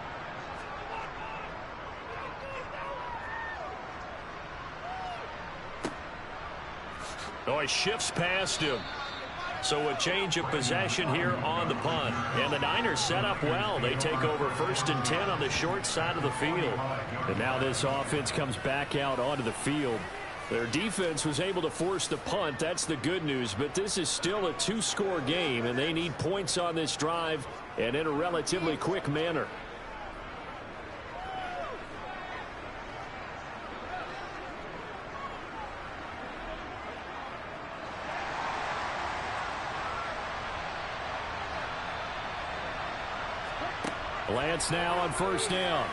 [SPEAKER 2] Oh, he shifts past him. So a change of possession here on the punt. And the Niners set up well. They take over 1st and 10 on the short side of the field.
[SPEAKER 3] And now this offense comes back out onto the field. Their defense was able to force the punt. That's the good news. But this is still a 2-score game, and they need points on this drive and in a relatively quick manner. Lance now on 1st down.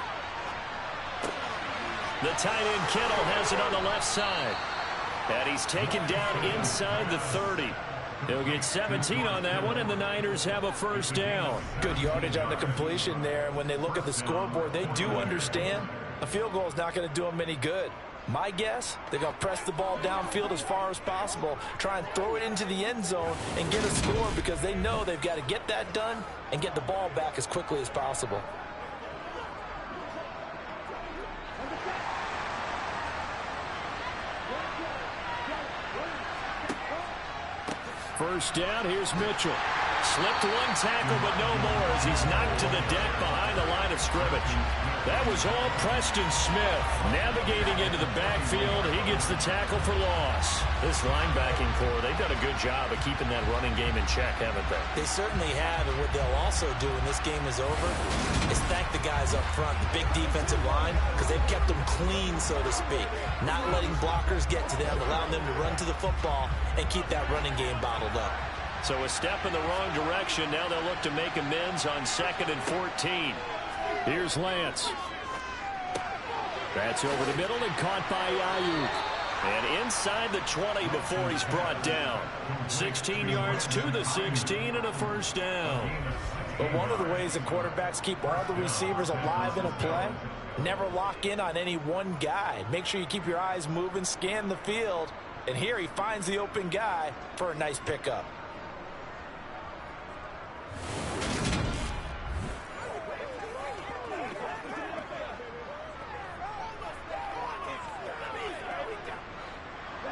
[SPEAKER 2] The tight end Kittle has it on the left side. And he's taken down inside the 30. He'll get 17 on that one, and the Niners have a 1st down.
[SPEAKER 1] Good yardage on the completion there. And when they look at the scoreboard, they do understand a field goal is not going to do them any good. My guess, they're going to press the ball downfield as far as possible, try and throw it into the end zone and get a score, because they know they've got to get that done and get the ball back as quickly as possible.
[SPEAKER 3] First down, here's Mitchell.
[SPEAKER 2] Slipped one tackle, but no more, as he's knocked to the deck behind the line of scrimmage. That was all Preston Smith. Navigating into the backfield, he gets the tackle for loss. This linebacking core, they've done a good job of keeping that running game in check, haven't they?
[SPEAKER 1] They certainly have, and what they'll also do when this game is over is thank the guys up front, the big defensive line, because they've kept them clean, so to speak. Not letting blockers get to them, allowing them to run to the football and keep that running game bottled up.
[SPEAKER 2] So a step in the wrong direction. Now they'll look to make amends on 2nd and 14.
[SPEAKER 3] Here's Lance. That's over the middle and caught by Ayuk.
[SPEAKER 2] And inside the 20 before he's brought down. 16 yards to the 16 and a 1st down.
[SPEAKER 1] But one of the ways that quarterbacks keep all the receivers alive in a play, never lock in on any one guy. Make sure you keep your eyes moving, scan the field. And here he finds the open guy for a nice pickup.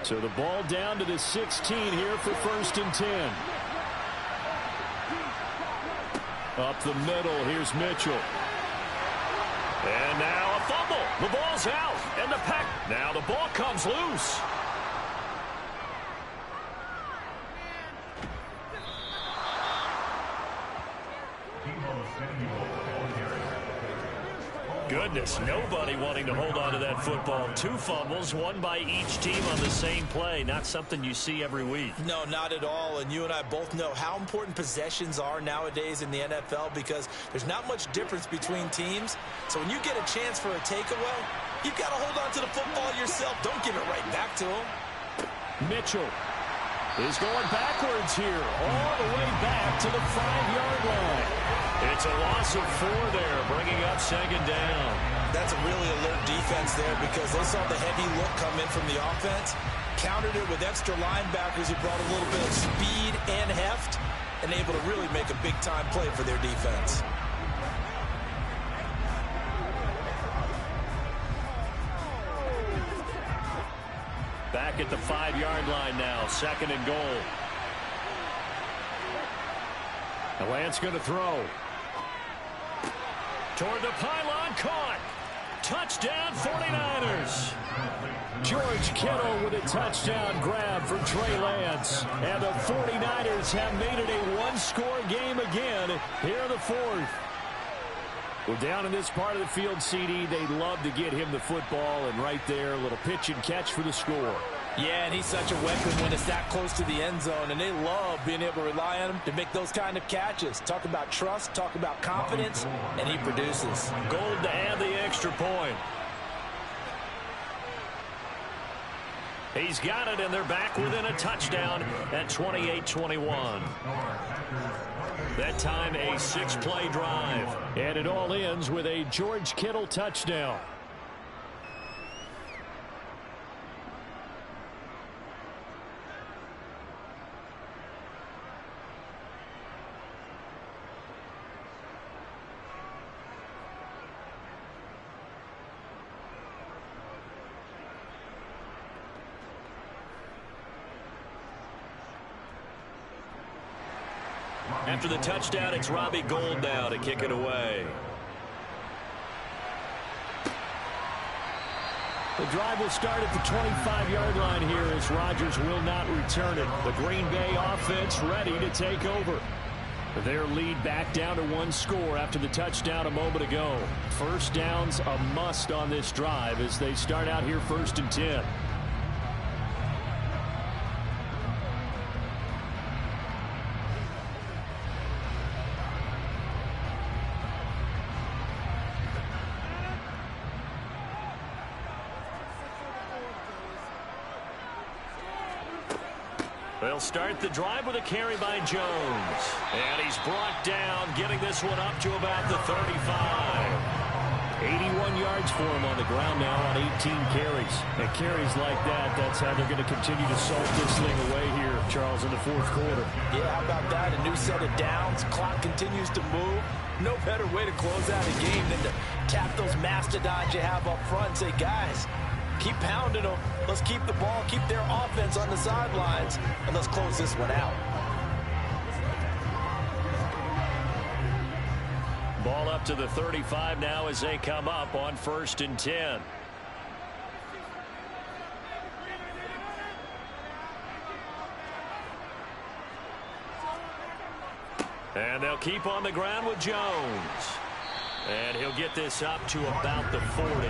[SPEAKER 3] So the ball down to the 16 here for 1st and 10. Up the middle, here's Mitchell.
[SPEAKER 2] And now a fumble. The ball's out. And the Pack. Now the ball comes loose. Goodness, nobody wanting to hold on to that football. 2 fumbles, one by each team on the same play. Not something you see every week.
[SPEAKER 1] No, not at all. And you and I both know how important possessions are nowadays in the NFL, because there's not much difference between teams. So when you get a chance for a takeaway, you've got to hold on to the football yourself. Don't give it right back to him.
[SPEAKER 3] Mitchell is going backwards here, all the way back to the 5-yard line.
[SPEAKER 2] It's a loss of 4 there, bringing up 2nd down.
[SPEAKER 1] That's a really alert defense there, because they saw the heavy look come in from the offense, countered it with extra linebackers who brought a little bit of speed and heft, and able to really make a big-time play for their defense.
[SPEAKER 3] Back at the 5-yard line now, 2nd and goal. The Lance going to throw. Toward the pylon, caught. Touchdown, 49ers. George Kittle with a touchdown grab for Trey Lance. And the 49ers have made it a one-score game again here in the 4th. Well, down in this part of the field, CD, they'd love to get him the football, and right there, a little pitch and catch for the score.
[SPEAKER 1] Yeah, and he's such a weapon when it's that close to the end zone, and they love being able to rely on him to make those kind of catches. Talk about trust, talk about confidence, and he produces.
[SPEAKER 3] Gold to add the extra point. He's got it, and they're back within a touchdown at 28-21. That time, a 6-play drive. And it all ends with a George Kittle touchdown. After the touchdown, it's Robbie Gould now to kick it away. The drive will start at the 25-yard line here as Rodgers will not return it. The Green Bay offense ready to take over. Their lead back down to 1 score after the touchdown a moment ago. First down's a must on this drive as they start out here 1st and 10. They'll start the drive with a carry by Jones. And he's brought down, getting this one up to about the 35. 81 yards for him on the ground now on 18 carries. And carries like that, that's how they're going to continue to salt this thing away here, Charles, in the 4th quarter.
[SPEAKER 1] Yeah, how about that? A new set of downs. Clock continues to move. No better way to close out a game than to tap those mastodons you have up front and say, guys, keep pounding them. Let's keep the ball, keep their offense on the sidelines, and let's close this one out.
[SPEAKER 3] Ball up to the 35 now as they come up on 1st and 10. And they'll keep on the ground with Jones. And he'll get this up to about the 40.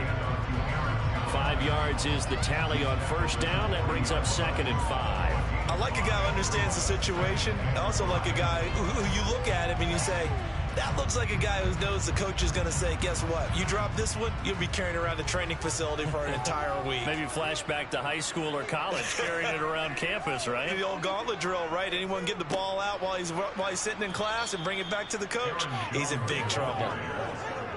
[SPEAKER 3] 5 yards is the tally on 1st down. That brings up 2nd and 5.
[SPEAKER 1] I like a guy who understands the situation. I also like a guy who you look at him and you say, that looks like a guy who knows the coach is going to say, guess what? You drop this one, you'll be carrying around the training facility for an entire week.
[SPEAKER 3] Maybe flashback to high school or college, carrying it around campus, right?
[SPEAKER 1] The old gauntlet drill, right? Anyone get the ball out while he's sitting in class and bring it back to the coach? He's in big trouble.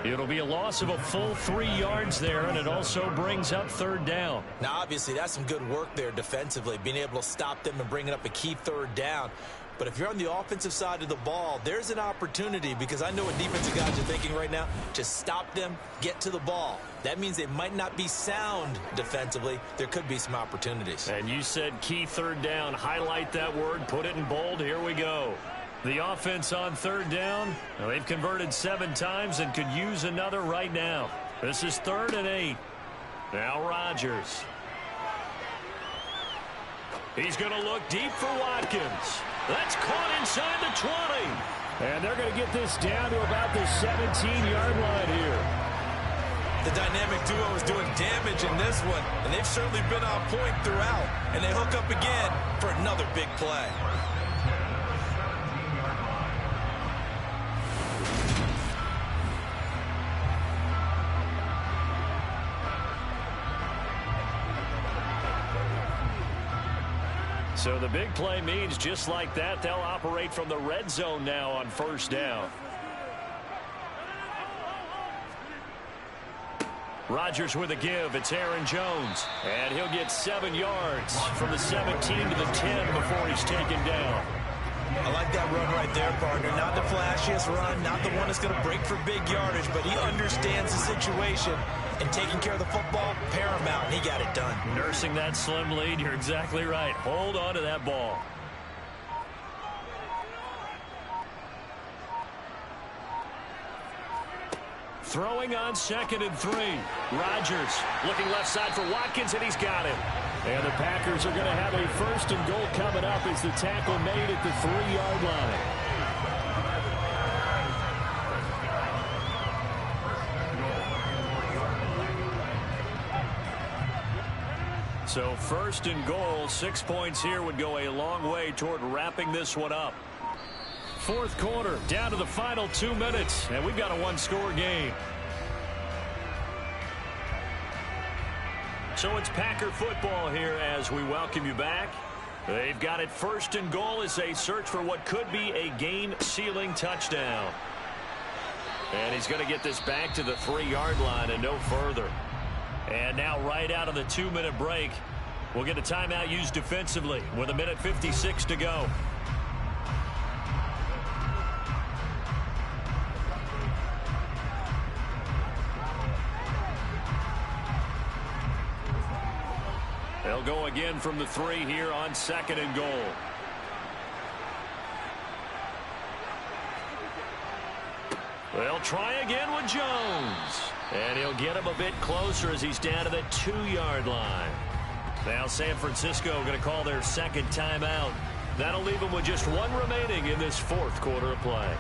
[SPEAKER 3] It'll be a loss of a full 3 yards there, and it also brings up 3rd down.
[SPEAKER 1] Now, obviously, that's some good work there defensively, being able to stop them and bringing up a key 3rd down. But if you're on the offensive side of the ball, there's an opportunity, because I know what defensive guys are thinking right now. Just stop them, get to the ball. That means they might not be sound defensively. There could be some opportunities.
[SPEAKER 3] And you said key 3rd down. Highlight that word, put it in bold. Here we go. The offense on 3rd down. Well, they've converted 7 times and could use another right now. This is 3rd and 8. Now Rodgers. He's going to look deep for Watkins. That's caught inside the 20. And they're going to get this down to about the 17-yard line here.
[SPEAKER 1] The dynamic duo is doing damage in this one, and they've certainly been on point throughout. And they hook up again for another big play.
[SPEAKER 3] So the big play means just like that, they'll operate from the red zone now on 1st down. Rodgers with a give. It's Aaron Jones. And he'll get 7 yards from the 17 to the 10 before he's taken down.
[SPEAKER 1] I like that run right there, partner. Not the flashiest run, not the one that's going to break for big yardage, but he understands the situation, and taking care of the football, paramount, and he got it done.
[SPEAKER 2] Nursing that slim lead, you're exactly right. Hold on to that ball. Throwing on 2nd and 3. Rodgers looking left side for Watkins, and he's got it.
[SPEAKER 3] And the Packers are going to have a 1st and goal coming up as the tackle made at the 3-yard line.
[SPEAKER 2] So 1st and goal, 6 points here would go a long way toward wrapping this one up. 4th quarter, down to the final 2 minutes, and we've got a one-score game. So it's Packer football here as we welcome you back. They've got it 1st and goal as they search for what could be a game-sealing touchdown. And he's going to get this back to the 3-yard line and no further. And now right out of the 2-minute break, we'll get a timeout used defensively with 1:56 to go. They'll go again from the 3 here on 2nd and goal. They'll try again with Jones. And he'll get him a bit closer as he's down to the 2-yard line. Now San Francisco going to call their 2nd timeout. That'll leave them with just 1 remaining in this 4th quarter of play.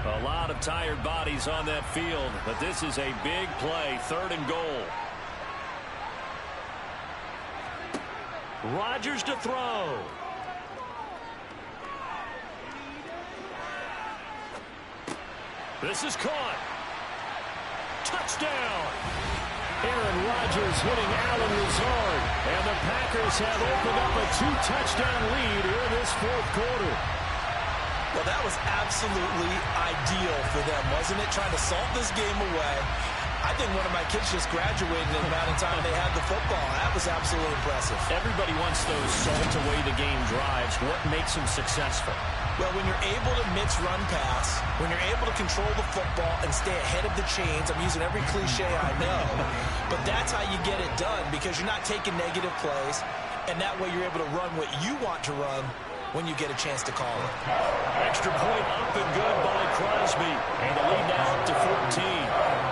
[SPEAKER 2] A lot of tired bodies on that field, but this is a big play, 3rd and goal. Rodgers to throw. This is caught. Touchdown.
[SPEAKER 3] Aaron Rodgers hitting Allen Lazard. And the Packers have opened up a 2-touchdown lead here in this 4th quarter.
[SPEAKER 1] Well, that was absolutely ideal for them, wasn't it? Trying to salt this game away. I think one of my kids just graduated in the amount of time they had the football. That was absolutely impressive.
[SPEAKER 2] Everybody wants those salt away the game drives. What makes them successful?
[SPEAKER 1] Well, when you're able to mix run pass, when you're able to control the football and stay ahead of the chains, I'm using every cliche I know, but that's how you get it done because you're not taking negative plays, and that way you're able to run what you want to run when you get a chance to call it.
[SPEAKER 2] Extra point up and good by Crosby, and the lead now up to 14.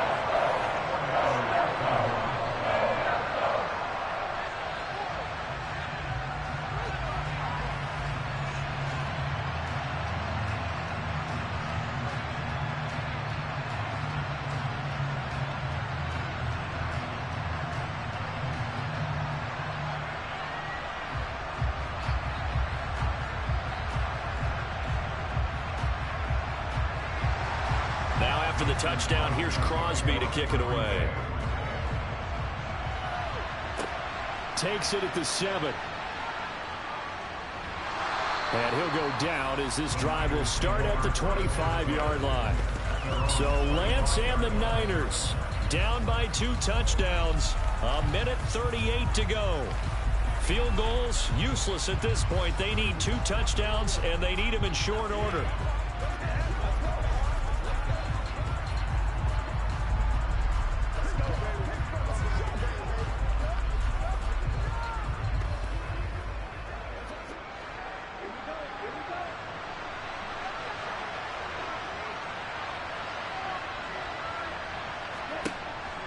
[SPEAKER 2] After the touchdown, here's Crosby to kick it away.
[SPEAKER 3] Takes it at the 7. And he'll go down as this drive will start at the 25-yard line. So Lance and the Niners down by 2 touchdowns. 1:38 to go. Field goals useless at this point. They need 2 touchdowns, and they need them in short order.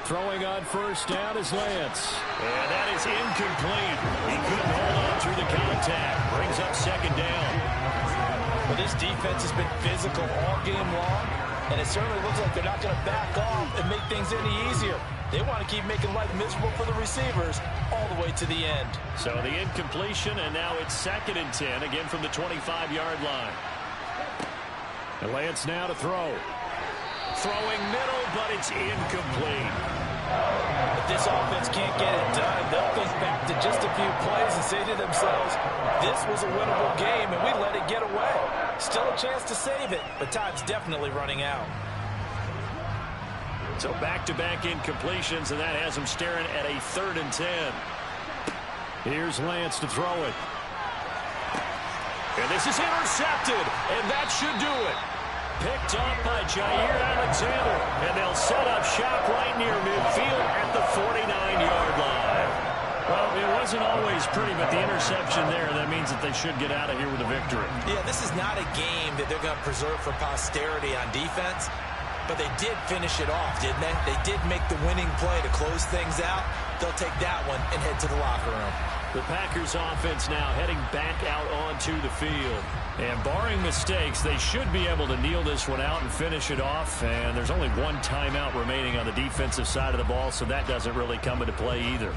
[SPEAKER 3] Throwing on 1st down is Lance.
[SPEAKER 2] And that is incomplete. He couldn't hold on through the contact. Brings up 2nd down.
[SPEAKER 1] Well, this defense has been physical all game long, and it certainly looks like they're not going to back off and make things any easier. They want to keep making life miserable for the receivers all the way to the end.
[SPEAKER 2] So the incompletion, and now it's 2nd and 10, again from the 25-yard line.
[SPEAKER 3] And Lance now to throw.
[SPEAKER 2] Throwing middle, but it's incomplete.
[SPEAKER 1] If this offense can't get it done, they'll think back to just a few plays and say to themselves, this was a winnable game, and we let it get away. Still a chance to save it, but time's definitely running out.
[SPEAKER 2] So back-to-back incompletions, and that has him staring at a 3rd and 10.
[SPEAKER 3] Here's Lance to throw it.
[SPEAKER 2] And this is intercepted, and that should do it. Picked off by Jair Alexander, and they'll set up shop right near midfield at the 49-yard line.
[SPEAKER 3] Well, it wasn't always pretty, but the interception there, that means that they should get out of here with a victory.
[SPEAKER 1] Yeah, this is not a game that they're going to preserve for posterity on defense, but they did finish it off, didn't they? They did make the winning play to close things out. They'll take that one and head to the locker room.
[SPEAKER 2] The Packers offense now heading back out onto the field.
[SPEAKER 3] And barring mistakes, they should be able to kneel this one out and finish it off. And there's only one timeout remaining on the defensive side of the ball, so that doesn't really come into play either.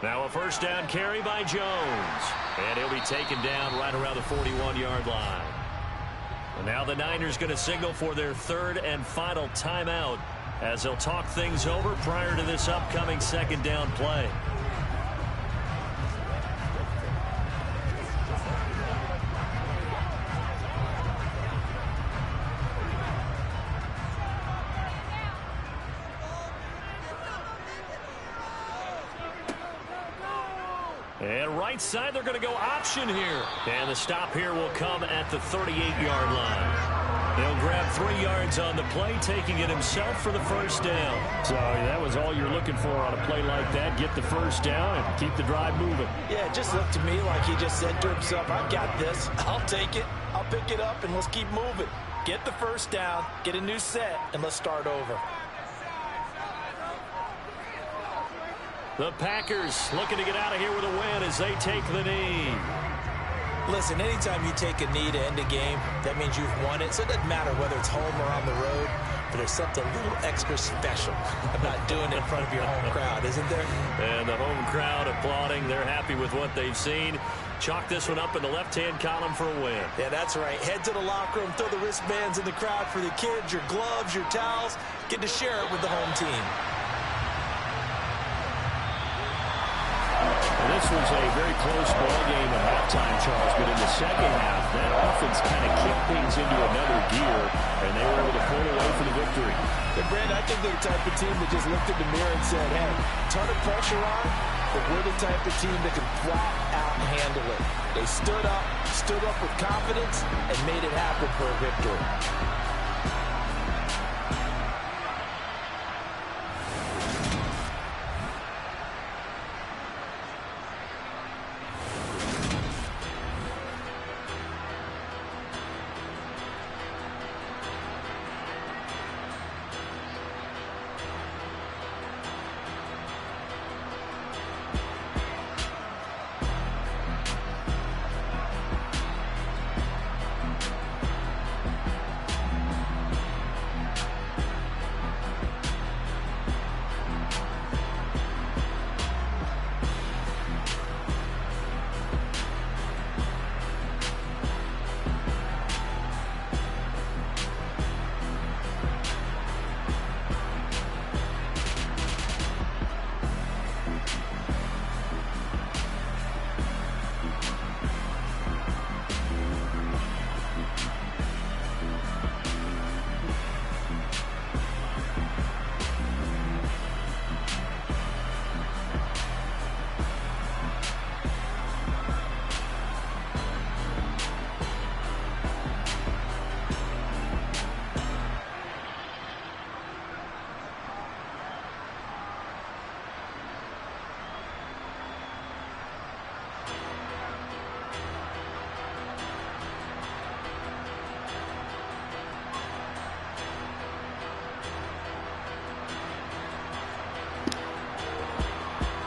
[SPEAKER 2] Now a first down carry by Jones. And he'll be taken down right around the 41-yard line. And now the Niners going to signal for their 3rd and final timeout as they'll talk things over prior to this upcoming 2nd down play. And right side, they're going to go option here. And the stop here will come at the 38-yard line. He'll grab 3 yards on the play, taking it himself for the first down.
[SPEAKER 3] So that was all you're looking for on a play like that. Get the first down and keep the drive moving.
[SPEAKER 1] Yeah, it just looked to me like he just said to himself, I've got this. I'll take it. I'll pick it up, and let's keep moving. Get the first down, get a new set, and let's start over.
[SPEAKER 2] The Packers looking to get out of here with a win as they take the knee.
[SPEAKER 1] Listen, anytime you take a knee to end a game, that means you've won it. So it doesn't matter whether it's home or on the road, but there's something a little extra special about doing it in front of your home crowd, isn't there?
[SPEAKER 2] And the home crowd applauding. They're happy with what they've seen. Chalk this one up in the left-hand column for a win.
[SPEAKER 1] Yeah, that's right. Head to the locker room, throw the wristbands in the crowd for the kids, your gloves, your towels. Get to share it with the home team.
[SPEAKER 3] This was a very close ball game at halftime, Charles, but in the second half, that offense kind of kicked things into another gear, and they were able to pull away for the victory.
[SPEAKER 1] But, Brandon, I think they're the type of team that just looked in the mirror and said, hey, ton of pressure on, but we're the type of team that can flat out handle it. They stood up with confidence, and made it happen for a victory.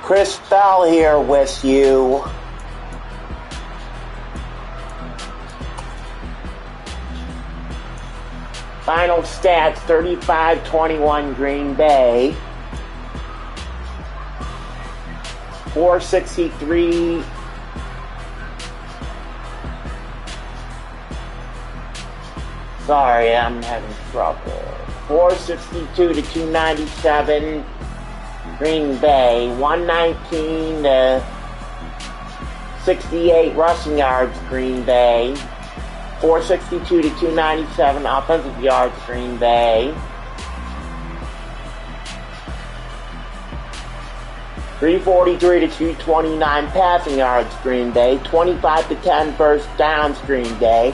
[SPEAKER 7] Chris Bell here with you. Final stats, 35-21 Green Bay. 463. Sorry, I'm having trouble. 462 to 297. Green Bay, 119 to 68 rushing yards, Green Bay. 462 to 297 offensive yards, Green Bay. 343 to 229 passing yards, Green Bay. 25 to 10 first downs, Green Bay.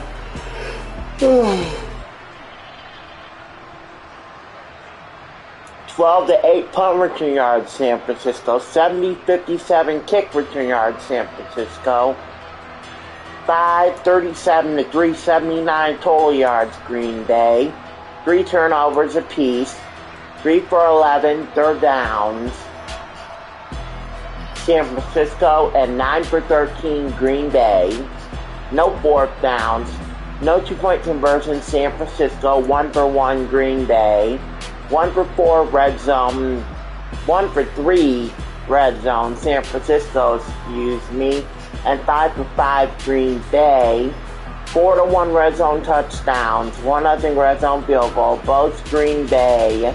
[SPEAKER 7] 12 to 8 punt return yards, San Francisco. 70-57 kick return yards, San Francisco. 537 to 379 total yards, Green Bay. 3 turnovers apiece. 3 for 11 third downs, San Francisco, and 9 for 13 Green Bay. No fourth downs. No 2-point conversion, San Francisco. 1 for 1 Green Bay. 1 for 4 red zone. 1 for 3 red zone, San Francisco, excuse me. And 5 for 5 Green Bay. 4 to 1 red zone touchdowns. 1-0 red zone field goal, both Green Bay.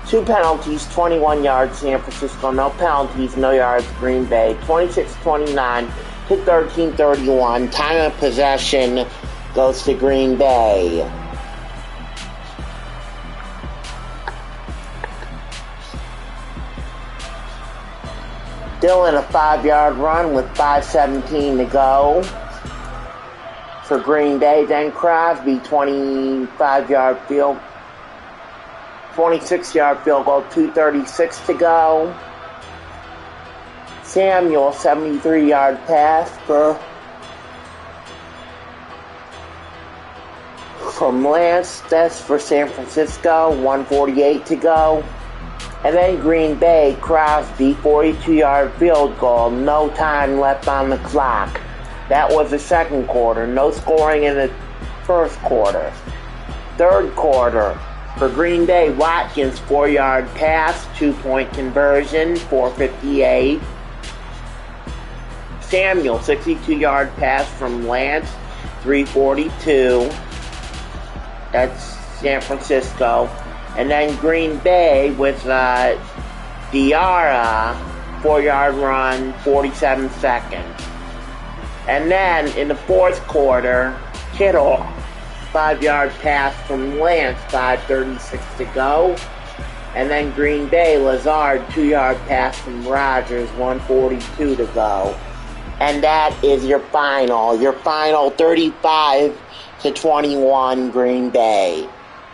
[SPEAKER 7] 2 penalties, 21 yards, San Francisco. No penalties, no yards, Green Bay. 26-29 to 13-31. Time of possession goes to Green Bay. Dillon, a 5-yard run with 5:17 to go for Green Bay. Then Crosby, 26-yard field goal, 2:36 to go. Samuel, 73-yard pass from Lance. That's for San Francisco, 1:48 to go. And then Green Bay, Crosby, 42-yard field goal, no time left on the clock. That was the second quarter, no scoring in the first quarter. Third quarter, for Green Bay, Watkins, 4-yard pass, 2-point conversion, 4:58. Samuel, 62-yard pass from Lance, 3:42. That's San Francisco. And then Green Bay with Diarra, 4-yard run, 47 seconds. And then in the fourth quarter, Kittle, 5-yard pass from Lance, 5:36 to go. And then Green Bay, Lazard, 2-yard pass from Rodgers, 1:42 to go. And that is your final 35-21 Green Bay.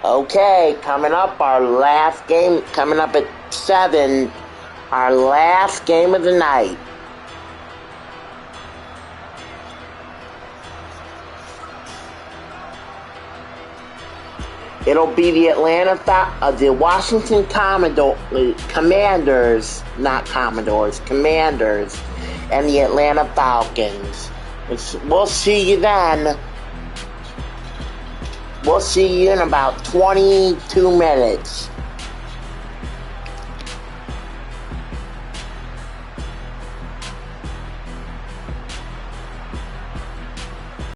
[SPEAKER 7] Okay, coming up, our last game, coming up at 7, our last game of the night. It'll be the the Washington Commanders, and the Atlanta Falcons. We'll see you then. We'll see you in about 22 minutes.